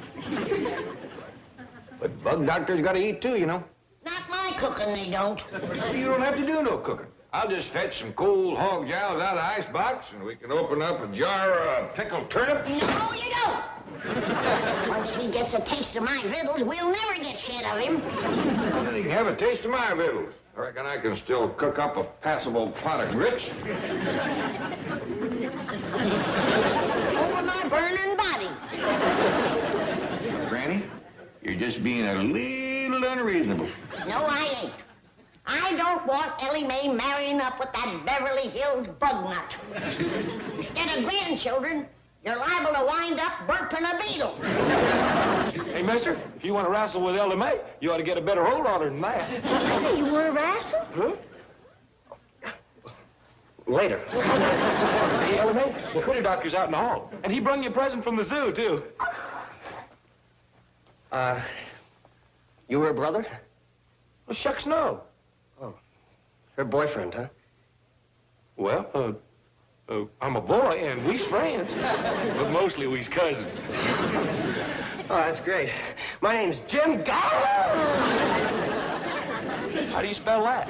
Speaker 3: But bug doctors got to eat too, you know.
Speaker 4: Not my cooking, they don't.
Speaker 3: You don't have to do no cooking. I'll just fetch some cold hog jowls out of the icebox, and we can open up a jar of pickled turnips.
Speaker 4: No, you don't. Once he gets a taste of my victuals, we'll never get shed of him.
Speaker 3: And then he can have a taste of my victuals. I reckon I can still cook up a passable pot of grits.
Speaker 4: Over my burning body.
Speaker 3: Granny, you're just being a little unreasonable.
Speaker 4: No, I ain't. I don't want Ellie Mae marrying up with that Beverly Hills bug nut. Instead of grandchildren, you're liable to wind up burping a beetle.
Speaker 5: Hey, mister, if you want to wrestle with Ellie Mae, you ought to get a better hold on her than that.
Speaker 6: You want to wrestle?
Speaker 5: Huh?
Speaker 10: Later.
Speaker 5: Hey, Ellie Mae, the critter doctor's out in the hall. And he brung you a present from the zoo, too.
Speaker 10: You her brother?
Speaker 5: Well, shucks, no.
Speaker 10: Her boyfriend, huh?
Speaker 5: Well, I'm a boy, and we's friends. But mostly we's cousins.
Speaker 10: Oh, that's great. My name's Jim Gar.
Speaker 5: How do you spell that?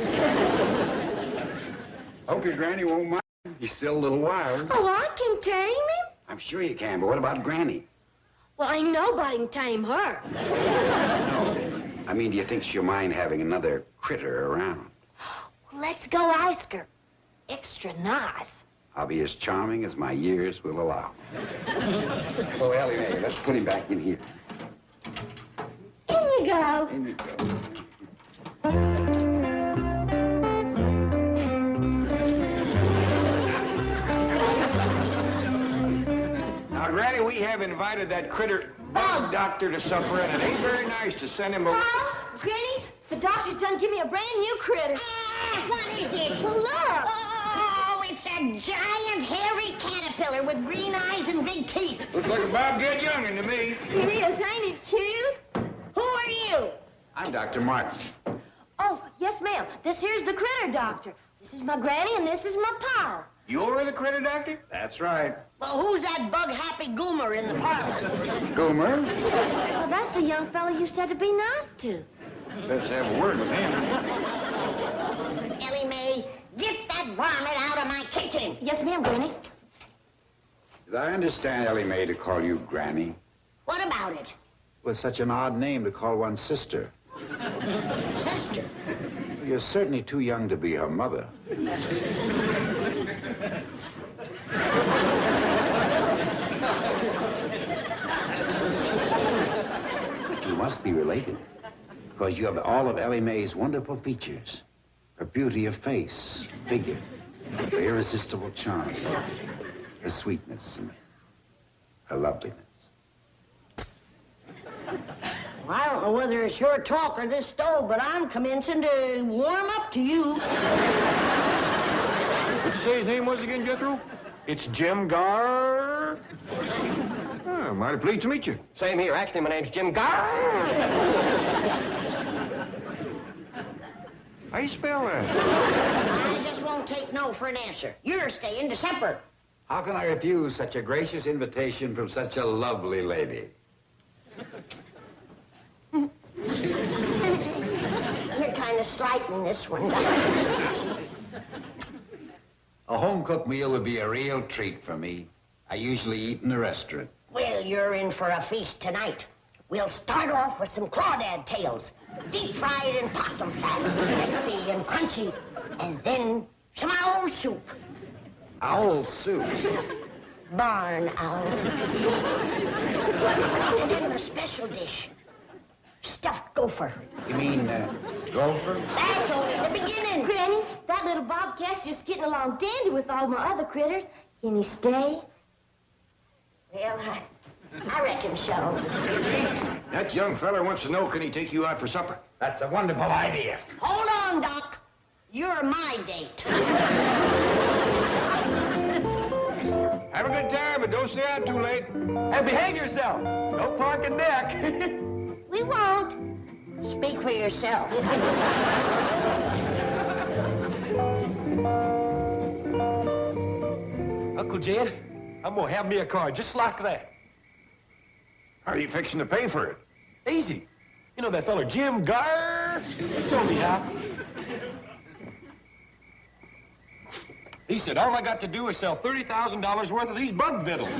Speaker 9: Hope your Granny won't mind. He's still a little wild.
Speaker 6: Oh, I can tame him.
Speaker 9: I'm sure you can, but what about Granny?
Speaker 6: Well, ain't nobody can tame her.
Speaker 9: I mean, do you think she'll mind having another critter around?
Speaker 6: Well, let's go ask her. Extra nice.
Speaker 9: I'll be as charming as my years will allow. Oh, Ellie Mae, let's put him back in here.
Speaker 6: In you go.
Speaker 9: In you go.
Speaker 3: Now, Granny, we have invited that critter bug doctor to supper, and it ain't very nice to send him away.
Speaker 6: Paul, Granny, the doctor's done give me a brand new critter.
Speaker 4: What is it?
Speaker 6: Well, look.
Speaker 4: Oh, it's a giant, hairy caterpillar with green eyes and big teeth.
Speaker 3: Looks like a Bob Get Youngin' to me.
Speaker 6: It is, ain't it cute?
Speaker 4: Who are you?
Speaker 9: I'm Dr. Martin.
Speaker 6: Oh, yes, ma'am. This here's the critter doctor. This is my granny, and this is my pal.
Speaker 3: You're the critter doctor?
Speaker 9: That's right.
Speaker 4: Well, who's that bug-happy goomer in the parlor?
Speaker 9: Goomer?
Speaker 6: Well, that's a young fellow you said to be nice to.
Speaker 3: Let's have a word with him.
Speaker 4: Ellie Mae, get that varmint out of my kitchen.
Speaker 6: Yes, ma'am, Granny.
Speaker 9: Did I understand, Ellie Mae, to call you Granny?
Speaker 4: What about it?
Speaker 9: Was such an odd name to call one's sister.
Speaker 4: Sister?
Speaker 9: You're certainly too young to be her mother. But you must be related, because you have all of Ellie Mae's wonderful features. Her beauty of face, figure, her irresistible charm, her sweetness, and her loveliness.
Speaker 4: Well, I don't know whether it's your talk or this stove, but I'm commencing to warm up to you.
Speaker 3: What'd you say his name was again, Jethro?
Speaker 5: It's Jim Gar.
Speaker 3: Oh, mighty pleased to meet you.
Speaker 10: Same here. Actually, my name's Jim Gar.
Speaker 3: How you spell that?
Speaker 4: I just won't take no for an answer. You're staying to supper.
Speaker 9: How can I refuse such a gracious invitation from such a lovely lady?
Speaker 4: You're kind of slighting this one, Doctor.
Speaker 6: Well, Granny, I don't know whether it's your talk or this stove, but I'm commencing to warm up to you.
Speaker 4: What do you say his name was again, Jethro? It's Jim Gar. I just won't take no for an answer. You're staying to supper. How can I refuse such a gracious invitation from such a lovely lady?
Speaker 6: You're kind of slighting this one, Doctor.
Speaker 9: A home-cooked meal would be a real treat for me. I usually eat in a restaurant.
Speaker 4: Well, you're in for a feast tonight. We'll start off with some crawdad tails, deep-fried in possum fat, crispy and crunchy, and then some owl soup.
Speaker 9: Owl soup?
Speaker 4: Barn owl. And then the special dish, stuffed gopher.
Speaker 9: You mean, gopher?
Speaker 4: That's only the beginning.
Speaker 6: Granny, that little bobcat's just getting along dandy with all my other critters. Can he stay?
Speaker 4: Well, I reckon so.
Speaker 3: That young fella wants to know, can he take you out for supper?
Speaker 9: That's a wonderful idea.
Speaker 4: Hold on, Doc. You're my date.
Speaker 3: Have a good time, but don't stay out too late.
Speaker 5: And behave yourself. Don't park a neck.
Speaker 4: We won't. Speak for yourself.
Speaker 5: Uncle Jed, I'm gonna have me a car just like that.
Speaker 3: How are you fixing to pay for it?
Speaker 5: Easy. You know that fella Jim Garr? He told me how. He said all I got to do is sell $30,000 worth of these bug vittles.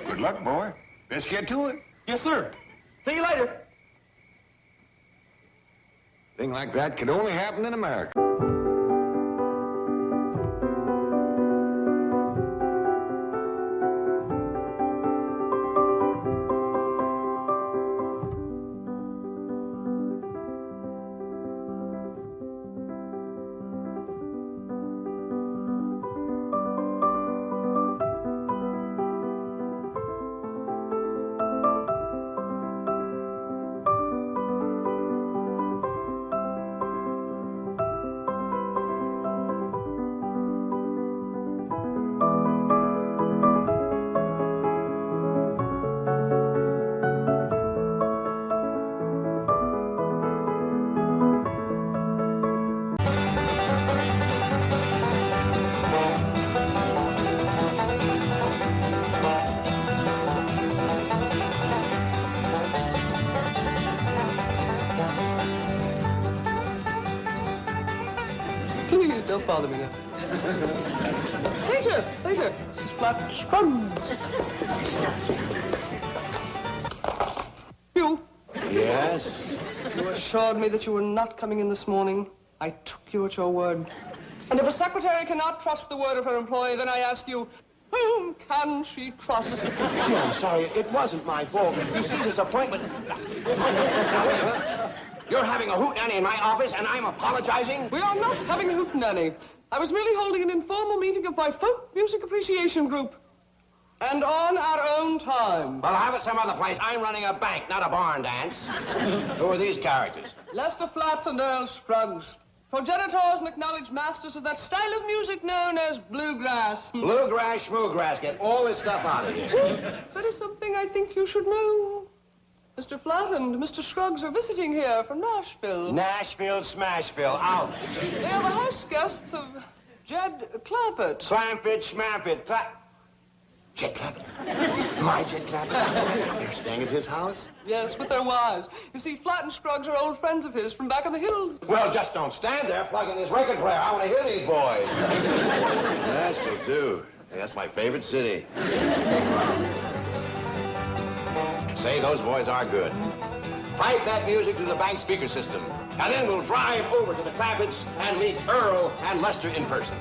Speaker 3: Good luck, boy. Let's get to it.
Speaker 5: Yes, sir. See you later.
Speaker 3: Thing like that could only happen in America.
Speaker 2: Please don't bother me now. Later, later. This is flat Scruggs. You.
Speaker 9: Yes?
Speaker 2: You assured me that you were not coming in this morning. I took you at your word. And if a secretary cannot trust the word of her employee, then I ask you, whom can she trust?
Speaker 1: Gee, I'm sorry. It wasn't my fault. You see, this appointment... Now, wait a minute. You're having a hootenanny in my office, and I'm apologizing?
Speaker 2: We are not having a hootenanny. I was merely holding an informal meeting of my folk music appreciation group. And on our own time.
Speaker 1: Well, have it some other place. I'm running a bank, not a barn dance. Who are these characters?
Speaker 2: Lester Flatts and Earl Scruggs. Progenitors and acknowledged masters of that style of music known as bluegrass.
Speaker 1: Bluegrass, schmoograss. Get all this stuff out of here.
Speaker 2: That is something I think you should know. Mr. Flatt and Mr. Scruggs are visiting here from Nashville.
Speaker 1: Nashville, Smashville, out.
Speaker 2: They are the house guests of Jed Clampetts.
Speaker 1: Clampetts, Schmampetts, Jed Clampett? My Jed Clampett? They're staying at his house?
Speaker 2: Yes, with their wives. You see, Flatt and Scruggs are old friends of his from back in the hills.
Speaker 1: Well, just don't stand there plugging this record player. I want to hear these boys. Nashville, too. Hey, that's my favorite city. Say, those boys are good. Pipe that music to the bank speaker system, and then we'll drive over to the Clampetts and meet Earl and Lester in person.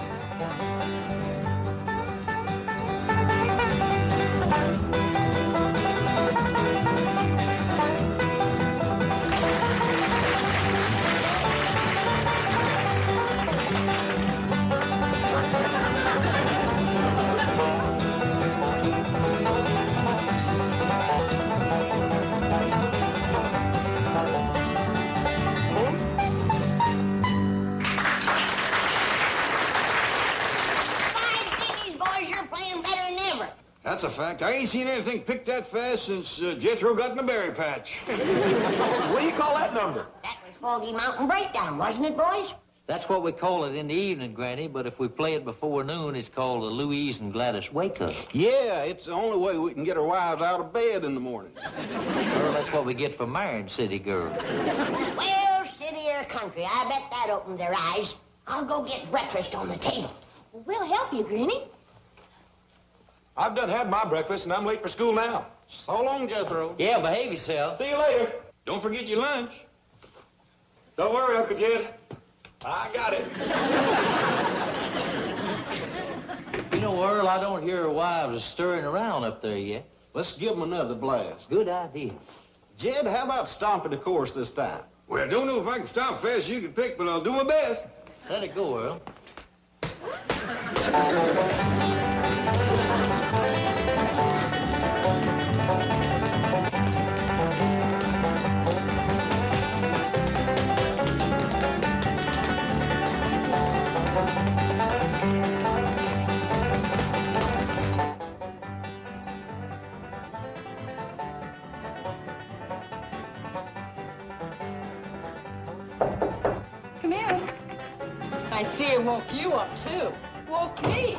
Speaker 3: That's a fact. I ain't seen anything picked that fast since Jethro got in the berry patch.
Speaker 5: What do you call that number?
Speaker 4: That was Foggy Mountain Breakdown, wasn't it, boys?
Speaker 11: That's what we call it in the evening, Granny, but if we play it before noon, it's called the Louise and Gladys Wake Up.
Speaker 3: Yeah, it's the only way we can get our wives out of bed in the morning.
Speaker 11: Well, that's what we get for married city girls.
Speaker 4: Well, city or country, I bet that opened their eyes. I'll go get breakfast on the table.
Speaker 6: Well, we'll help you, Granny.
Speaker 5: I've done had my breakfast, and I'm late for school now.
Speaker 7: So long, Jethro.
Speaker 11: Yeah, behave yourself.
Speaker 5: See you later.
Speaker 3: Don't forget your lunch.
Speaker 5: Don't worry, Uncle Jed. I got it.
Speaker 11: You know, Earl, I don't hear her wives stirring around up there yet.
Speaker 7: Let's give them another blast.
Speaker 11: Good idea.
Speaker 7: Jed, how about stomping the course this time?
Speaker 3: Well, I don't know if I can stomp fast as you can pick, but I'll do my best.
Speaker 11: Let it go, Earl.
Speaker 12: Come in.
Speaker 13: I see it woke you up, too.
Speaker 12: Woke me?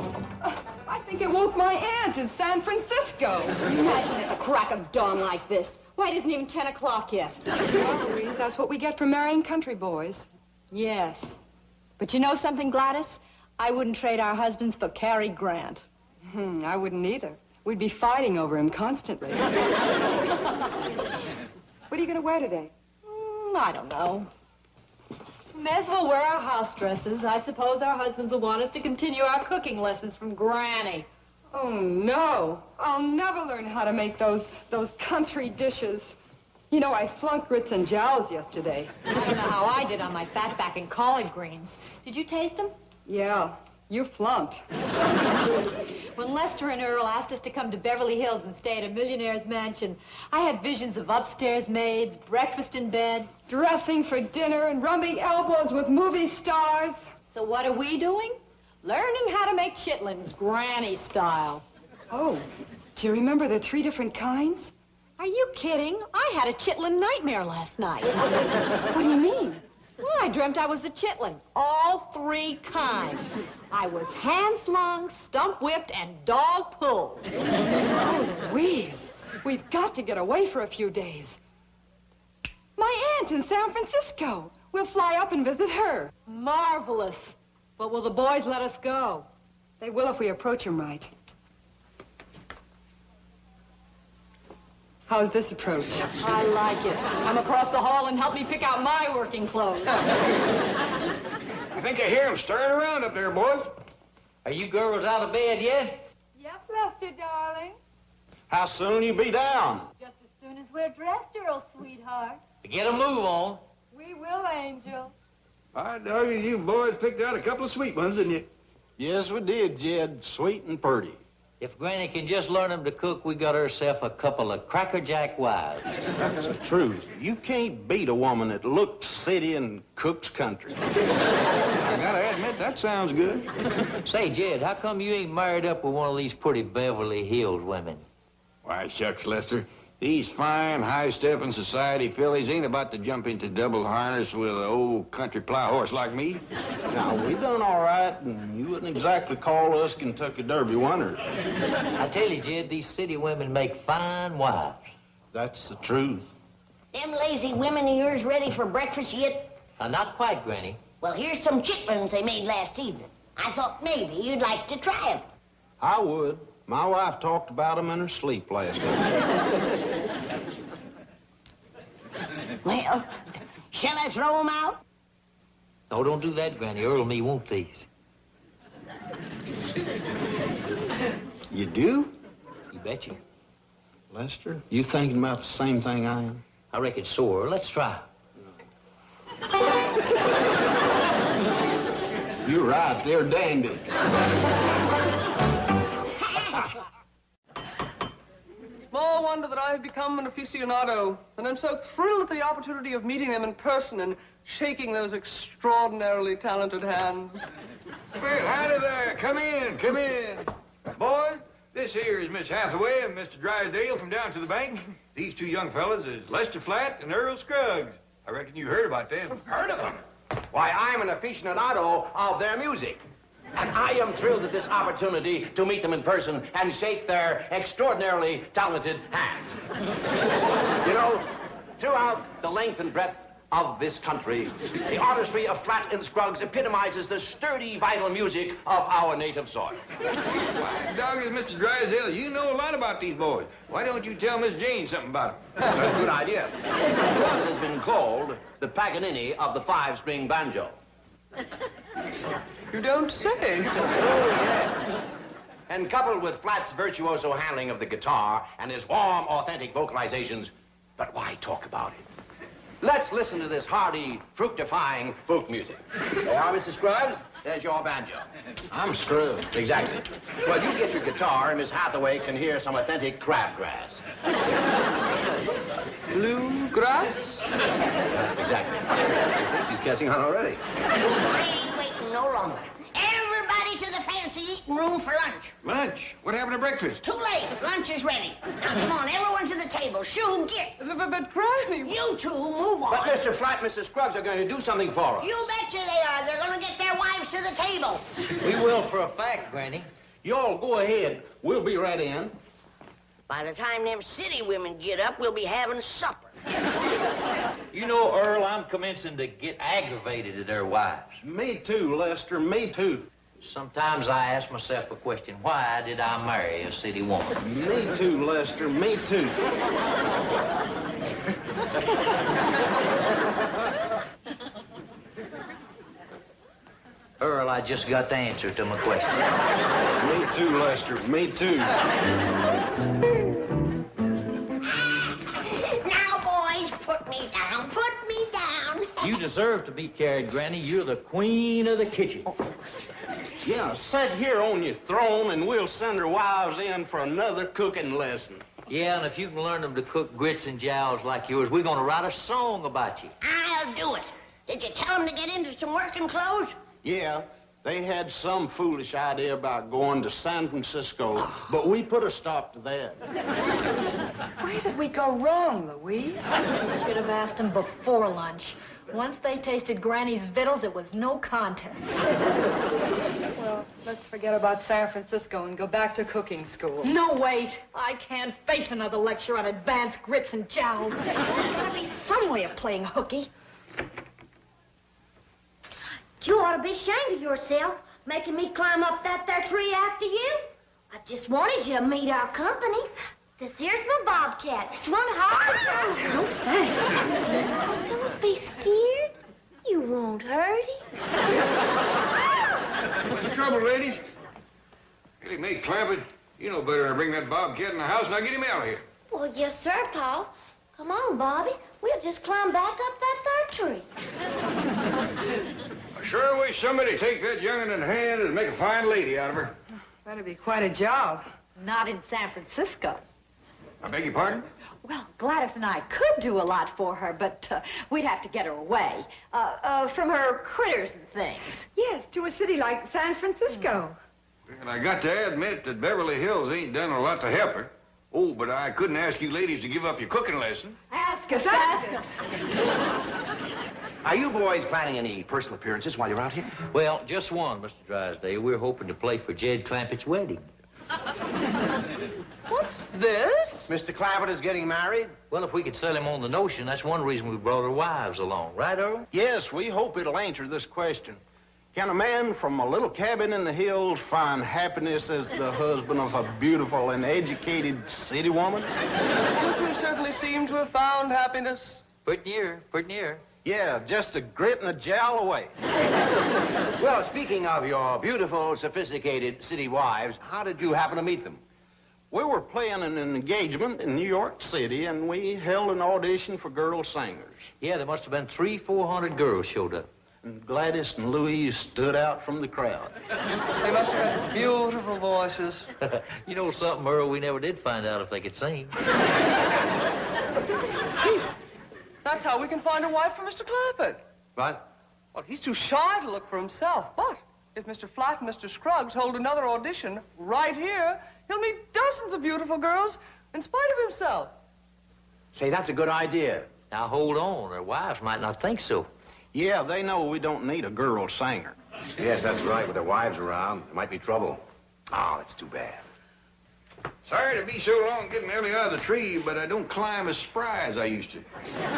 Speaker 12: I think it woke my aunt in San Francisco.
Speaker 13: Imagine at the crack of dawn like this. Why, it isn't even 10 o'clock yet.
Speaker 12: Well, Louise, that's what we get for marrying country boys.
Speaker 13: Yes. But you know something, Gladys? I wouldn't trade our husbands for Cary Grant.
Speaker 12: I wouldn't either. We'd be fighting over him constantly. What are you going to wear today?
Speaker 13: I don't know. May as well wear our house dresses. I suppose our husbands will want us to continue our cooking lessons from Granny.
Speaker 12: Oh, no. I'll never learn how to make those country dishes. You know, I flunked grits and jowls yesterday.
Speaker 13: I don't know how I did on my fatback and collard greens. Did you taste them?
Speaker 12: Yeah, you flunked.
Speaker 13: When Lester and Earl asked us to come to Beverly Hills and stay at a millionaire's mansion, I had visions of upstairs maids, breakfast in bed.
Speaker 12: Dressing for dinner and rubbing elbows with movie stars.
Speaker 13: So what are we doing? Learning how to make chitlins, Granny style.
Speaker 12: Oh, do you remember the 3 different kinds?
Speaker 13: Are you kidding? I had a chitlin nightmare last night.
Speaker 12: What do you mean?
Speaker 13: Well, I dreamt I was a chitlin, all 3 kinds. I was hand-slung, stump-whipped, and dog-pulled.
Speaker 12: Oh, Louise, we've got to get away for a few days. My aunt in San Francisco. We'll fly up and visit her.
Speaker 13: Marvelous. But will the boys let us go?
Speaker 12: They will if we approach them right. How's this approach?
Speaker 13: I like it. Come across the hall and help me pick out my working clothes.
Speaker 3: I think I hear them stirring around up there, boys.
Speaker 11: Are you girls out of bed yet?
Speaker 12: Yes, Lester, darling.
Speaker 7: How soon will you be down?
Speaker 6: Just as soon as we're dressed, Earl, sweetheart.
Speaker 11: Get a move on.
Speaker 6: We will, Angel.
Speaker 3: I know you boys picked out a couple of sweet ones, didn't you?
Speaker 7: Yes, we did, Jed. Sweet and pretty.
Speaker 11: If Granny can just learn them to cook, we got herself a couple of crackerjack wives.
Speaker 7: That's the truth. You can't beat a woman that looks city and cooks country.
Speaker 3: I gotta admit, that sounds good.
Speaker 11: Say, Jed, how come you ain't married up with one of these pretty Beverly Hills women?
Speaker 3: Why, shucks, Lester. These fine, high-stepping society fillies ain't about to jump into double harness with an old country plow horse like me.
Speaker 7: Now, we done all right, and you wouldn't exactly call us Kentucky Derby winners.
Speaker 11: I tell you, Jed, these city women make fine wives.
Speaker 7: That's the truth.
Speaker 4: Them lazy women of yours ready for breakfast yet?
Speaker 11: Not quite, Granny.
Speaker 4: Well, here's some chitlins they made last evening. I thought maybe you'd like to try them.
Speaker 7: I would. My wife talked about them in her sleep last night.
Speaker 4: Well, shall I throw them out?
Speaker 11: Oh, don't do that, Granny. Earl and me want these.
Speaker 7: You do?
Speaker 11: You betcha.
Speaker 7: Lester, you thinking about the same thing I am?
Speaker 11: I reckon so, Earl. Let's try.
Speaker 7: You're right. They're dandy.
Speaker 2: Small wonder that I have become an aficionado, and I'm so thrilled at the opportunity of meeting them in person and shaking those extraordinarily talented hands.
Speaker 3: Well, howdy there. Come in, come in. Boys, this here is Miss Hathaway and Mr. Drysdale from down to the bank. These 2 young fellas is Lester Flatt and Earl Scruggs. I reckon you heard about them.
Speaker 1: Heard of them? Why, I'm an aficionado of their music. And I am thrilled at this opportunity to meet them in person and shake their extraordinarily talented hands. You know, throughout the length and breadth of this country. The artistry of Flat and Scruggs epitomizes the sturdy, vital music of our native soil.
Speaker 3: Why, doggone, Mr. Drysdale, you know a lot about these boys. Why don't you tell Miss Jane something about them?
Speaker 1: That's a good idea. Scruggs has been called the Paganini of the five-string banjo.
Speaker 2: You don't say.
Speaker 1: And coupled with Flat's virtuoso handling of the guitar and his warm, authentic vocalizations, but why talk about it? Let's listen to this hearty, fructifying folk music. There you are, Mr. Scruggs. There's your banjo.
Speaker 7: I'm screwed.
Speaker 1: Exactly. Well, you get your guitar, and Miss Hathaway can hear some authentic crabgrass.
Speaker 2: Bluegrass?
Speaker 1: Exactly. She's catching on already.
Speaker 4: I ain't waiting no longer. Everybody to the fancy eating room for lunch.
Speaker 3: Lunch? What happened to breakfast?
Speaker 4: Too late. Lunch is ready. Now, come on, everyone to the table. Shoo, get.
Speaker 2: But Granny...
Speaker 4: You two, move on.
Speaker 1: But Mr. Flat and Mr. Scruggs are going to do something for us.
Speaker 4: You betcha they are. They're going to get their wives to the table.
Speaker 11: We will for a fact, Granny.
Speaker 7: Y'all go ahead. We'll be right in.
Speaker 4: By the time them city women get up, we'll be having supper.
Speaker 11: You know, Earl, I'm commencing to get aggravated at their wives.
Speaker 7: Me too, Lester, me too.
Speaker 11: Sometimes I ask myself a question, why did I marry a city woman?
Speaker 7: Me too, Lester, me too.
Speaker 11: Earl, I just got the answer to my question.
Speaker 7: Me too, Lester, me too.
Speaker 4: Now, boys, put me down. Put me down.
Speaker 11: You deserve to be carried, Granny. You're the queen of the kitchen.
Speaker 7: Yeah, sit here on your throne and we'll send our wives in for another cooking lesson.
Speaker 11: Yeah, and if you can learn them to cook grits and jowls like yours, we're going to write a song about you.
Speaker 4: I'll do it. Did you tell them to get into some working clothes?
Speaker 7: Yeah, they had some foolish idea about going to San Francisco, but we put a stop to that.
Speaker 12: Where did we go wrong, Louise?
Speaker 13: Should have asked them before lunch. Once they tasted Granny's victuals, it was no contest.
Speaker 12: Well, let's forget about San Francisco and go back to cooking school.
Speaker 13: No, wait. I can't face another lecture on advanced grits and jowls. There's gotta be some way of playing hooky.
Speaker 6: You ought to be ashamed of yourself, making me climb up that there tree after you. I just wanted you to meet our company. This here's my bobcat. Want to hug?
Speaker 13: No thanks.
Speaker 6: Don't be scared. You won't hurt him.
Speaker 3: What's the trouble, ladies? Really, May Clampett, you know better than to bring that bobcat in the house. Now get him out of here.
Speaker 6: Well, yes, sir, Paul. Come on, Bobby. We'll just climb back up that third tree.
Speaker 3: I sure wish somebody'd take that young'un in hand and make a fine lady out of her.
Speaker 12: That'd be quite a job.
Speaker 13: Not in San Francisco.
Speaker 3: I beg your pardon?
Speaker 13: Well, Gladys and I could do a lot for her, but we'd have to get her away. From her critters and things.
Speaker 12: Yes, to a city like San Francisco.
Speaker 3: And I got to admit that Beverly Hills ain't done a lot to help her. Oh, but I couldn't ask you ladies to give up your cooking lesson.
Speaker 13: Ask us, ask us.
Speaker 1: Are you boys planning any personal appearances while you're out here?
Speaker 11: Well, just one, Mr. Drysdale. We're hoping to play for Jed Clampett's wedding.
Speaker 2: What's this?
Speaker 1: Mr. Clampett is getting married?
Speaker 11: Well, if we could sell him on the notion, that's one reason we brought our wives along. Right, Earl?
Speaker 7: Yes, we hope it'll answer this question. Can a man from a little cabin in the hills find happiness as the husband of a beautiful and educated city woman?
Speaker 2: You two certainly seem to have found happiness.
Speaker 11: Pretty near, pretty near.
Speaker 7: Yeah, just a grit and a jowl away.
Speaker 1: Well, speaking of your beautiful, sophisticated city wives, how did you happen to meet them?
Speaker 7: We were playing an engagement in New York City, and we held an audition for girl singers.
Speaker 11: Yeah, there must have been 300-400 girls showed up.
Speaker 7: And Gladys and Louise stood out from the crowd.
Speaker 2: They must have had beautiful voices.
Speaker 11: You know something, Earl? We never did find out if they could sing.
Speaker 2: Chief, that's how we can find a wife for Mr. Clampett.
Speaker 1: What?
Speaker 2: Well, he's too shy to look for himself. But if Mr. Flat and Mr. Scruggs hold another audition right here, he'll meet dozens of beautiful girls in spite of himself.
Speaker 1: Say, that's a good idea.
Speaker 11: Now, hold on. Their wives might not think so.
Speaker 7: Yeah, they know we don't need a girl singer.
Speaker 1: Yes, that's right. With their wives around, there might be trouble. Oh, that's too bad.
Speaker 3: Sorry to be so long getting Ellie out of the tree, but I don't climb as spry as I used to.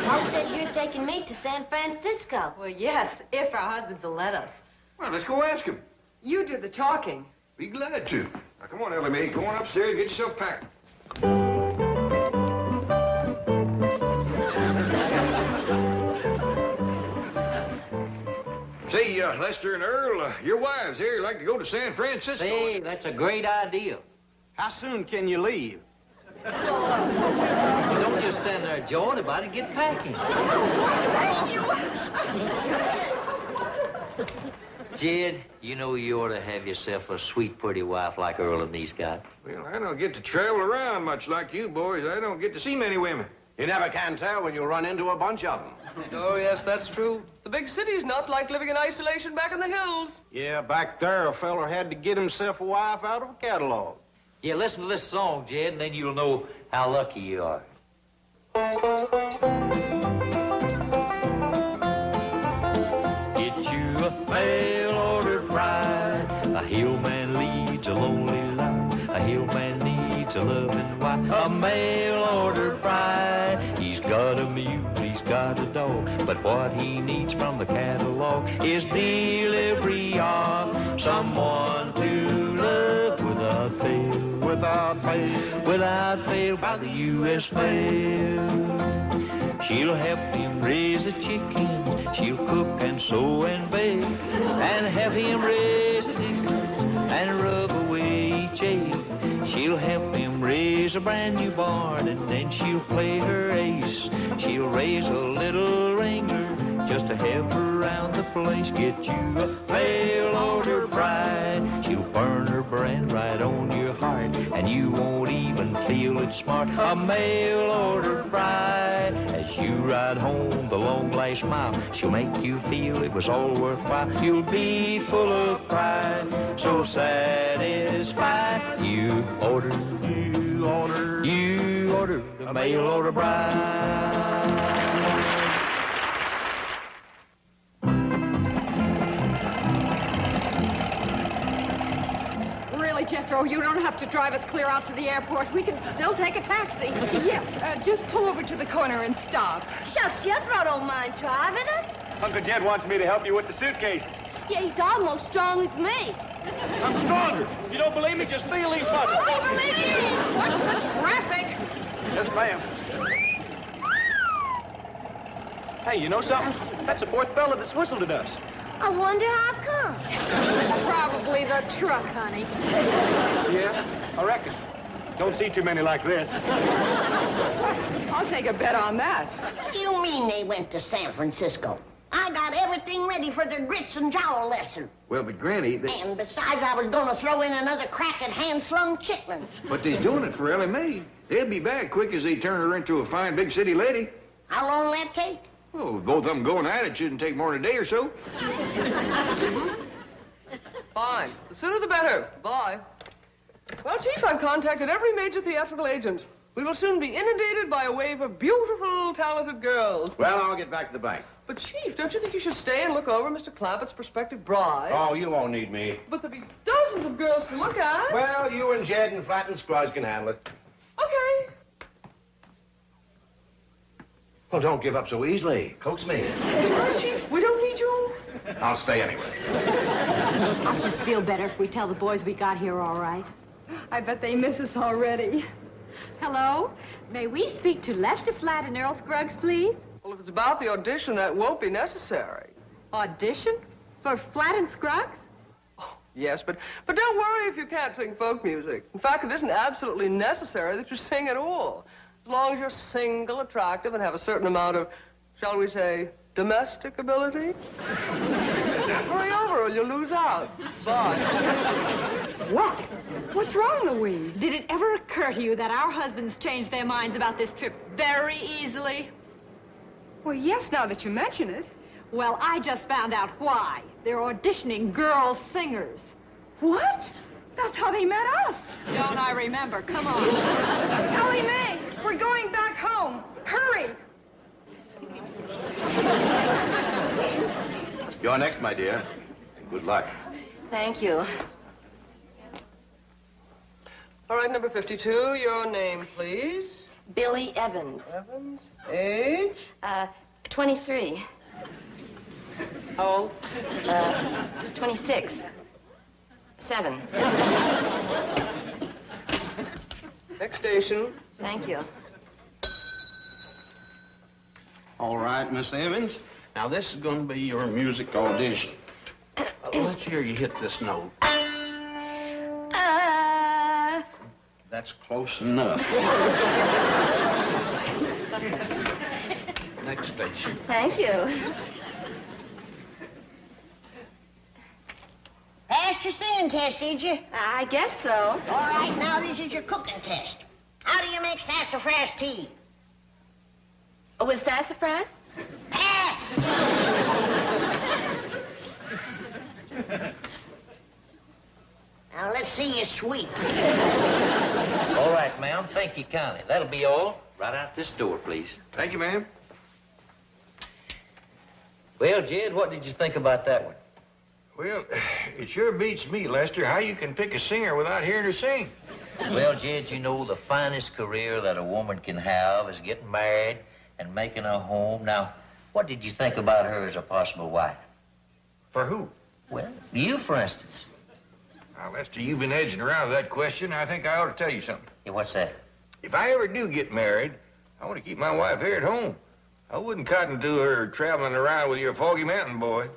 Speaker 6: Paul says you're taking me to San Francisco.
Speaker 13: Well, yes, if our husbands will let us.
Speaker 3: Well, let's go ask him.
Speaker 12: You do the talking.
Speaker 3: Be glad to. Now, come on, Ellie Mae. Go on upstairs and get yourself packed. Say, Lester and Earl, your wives here like to go to San Francisco.
Speaker 11: Hey, that's a great idea.
Speaker 7: How soon can you leave?
Speaker 11: You don't just stand there jawing about it, get packing. Jed, you know you ought to have yourself a sweet, pretty wife like Earl and me's got.
Speaker 3: Well, I don't get to travel around much like you boys. I don't get to see many women.
Speaker 1: You never can tell when you'll run into a bunch of them.
Speaker 2: Oh, yes, that's true. The big city's not like living in isolation back in the hills.
Speaker 7: Yeah, back there, a feller had to get himself a wife out of a catalog.
Speaker 11: Yeah, listen to this song, Jed, and then you'll know how lucky you are. Get you a mail-order bride. A hillman leads a lonely life. A hillman needs a loving wife. A mail-order bride. He's got a mule, he's got a dog, but what he needs from the catalog is delivery of someone to love without fail. Without fail. Without fail by the U.S. mail. She'll help him raise a chicken. She'll cook and sew and bake and have him raise a dick and rub away each ache. She'll help him raise a brand new barn, and then she'll play her ace. She'll raise a little ringer just to have her around the place. Get you a mail-order bride. She'll burn her brand right on your heart, and you won't even feel it smart. A mail-order bride. As you ride home the long last mile, she'll make you feel it was all worthwhile. You'll be full of pride, so satisfied. You order a mail-order bride.
Speaker 12: Really, Jethro, you don't have to drive us clear out to the airport. We can still take a taxi. Yes, just pull over to the corner and stop.
Speaker 6: Shucks, Jethro don't mind driving us.
Speaker 5: Uncle Jed wants me to help you with the suitcases.
Speaker 6: Yeah, he's almost strong as me.
Speaker 5: I'm stronger. If you don't believe me, just feel these muscles.
Speaker 6: We believe you.
Speaker 12: Watch the traffic.
Speaker 5: Yes, ma'am. Hey, you know something? That's the fourth fella that's whistled at us.
Speaker 6: I wonder how come.
Speaker 12: Probably the truck, honey.
Speaker 5: Yeah, I reckon. Don't see too many like this.
Speaker 12: I'll take a bet on that.
Speaker 4: What do you mean they went to San Francisco? I got everything ready for their grits and jowl lesson.
Speaker 3: Well, but Granny,
Speaker 4: And besides, I was going to throw in another crack at hand-slung chitlins.
Speaker 3: But they're doing it for Ellie Mae. They'll be back quick as they turn her into a fine big city lady.
Speaker 4: How long will that take?
Speaker 3: Oh, both of them going at it shouldn't take more than a day or so.
Speaker 2: Fine. The sooner the better. Bye. Well, Chief, I've contacted every major theatrical agent. We will soon be inundated by a wave of beautiful, talented girls.
Speaker 1: Well, I'll get back to the bank.
Speaker 2: But, Chief, don't you think you should stay and look over Mr. Clampetts' prospective bride?
Speaker 1: Oh, you won't need me.
Speaker 2: But there'll be dozens of girls to look at.
Speaker 1: Well, you and Jed and Flat and Scruggs can handle it.
Speaker 2: Okay.
Speaker 1: Well, don't give up so easily. Coax me.
Speaker 2: Well, Chief, we don't need you.
Speaker 1: I'll stay anyway.
Speaker 13: I'll just feel better if we tell the boys we got here all right.
Speaker 12: I bet they miss us already.
Speaker 13: Hello? May we speak to Lester Flat and Earl Scruggs, please?
Speaker 2: Well, if it's about the audition, that won't be necessary.
Speaker 13: Audition? For Flat and Scruggs?
Speaker 2: Yes, but don't worry if you can't sing folk music. In fact, it isn't absolutely necessary that you sing at all. As long as you're single, attractive, and have a certain amount of, shall we say, domestic ability. Hurry over or you'll lose out. Bye.
Speaker 12: What? What's wrong, Louise?
Speaker 13: Did it ever occur to you that our husbands change their minds about this trip very easily?
Speaker 12: Well, yes, now that you mention it.
Speaker 13: Well, I just found out why. They're auditioning girl singers.
Speaker 12: What? That's how they met us.
Speaker 13: Don't I remember? Come on.
Speaker 12: Ellie Mae, we're going back home. Hurry.
Speaker 1: You're next, my dear. Good luck.
Speaker 6: Thank you.
Speaker 2: All right, number 52, your name, please.
Speaker 14: Billy Evans.
Speaker 2: Evans. Age?
Speaker 14: 23.
Speaker 2: How old?
Speaker 14: 26. 7.
Speaker 2: Next station.
Speaker 14: Thank you.
Speaker 7: All right, Miss Evans. Now, this is going to be your music audition. Let's hear you hit this note. That's close enough. Next station.
Speaker 14: Thank you.
Speaker 4: Passed your singing test, did you?
Speaker 14: I guess so.
Speaker 4: All right, now this is your cooking test. How do you make sassafras tea?
Speaker 14: With sassafras?
Speaker 4: Pass! Now, let's see you sweep.
Speaker 11: All right, ma'am. Thank you kindly. That'll be all. Right out this door, please.
Speaker 3: Thank you, ma'am.
Speaker 11: Well, Jed, what did you think about that one?
Speaker 3: Well, it sure beats me, Lester, how you can pick a singer without hearing her sing.
Speaker 11: Well, Jed, you know, the finest career that a woman can have is getting married and making a home. Now, what did you think about her as a possible wife?
Speaker 3: For who?
Speaker 11: Well, you, for instance.
Speaker 3: Now, Lester, you've been edging around with that question. I think I ought to tell you something.
Speaker 11: Yeah, what's that?
Speaker 3: If I ever do get married, I want to keep my wife here at home. I wouldn't cotton to her traveling around with your foggy mountain boy.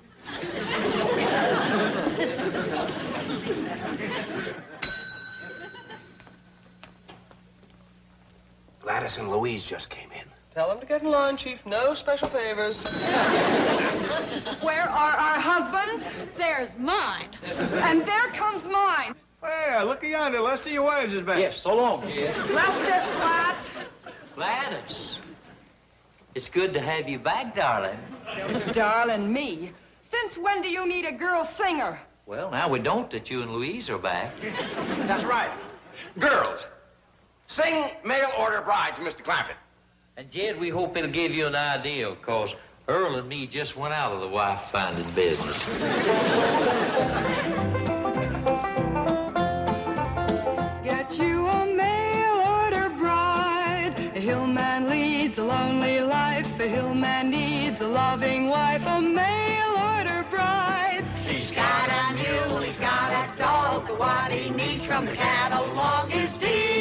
Speaker 1: Gladys and Louise just came in.
Speaker 2: Tell them to get in line, Chief. No special favors.
Speaker 12: Where are our husbands?
Speaker 13: There's mine.
Speaker 12: And there comes mine.
Speaker 3: Well, look yonder, Lester, your wives is back.
Speaker 11: Yes, so long, Jed.
Speaker 12: Lester Flat.
Speaker 11: Gladys. It's good to have you back, darling.
Speaker 12: Darling me. Since when do you need a girl singer?
Speaker 11: Well, now we don't that you and Louise are back.
Speaker 1: That's right. Girls, sing Mail Order Bride to Mr. Clampett.
Speaker 11: And, Jed, we hope it'll give you an idea, because Earl and me just went out of the wife-finding business.
Speaker 12: Get you a mail-order bride. A hillman leads a lonely life. A hillman needs a loving wife. A mail-order bride.
Speaker 8: He's got a mule, he's got a dog, but what he needs from the catalog is dear.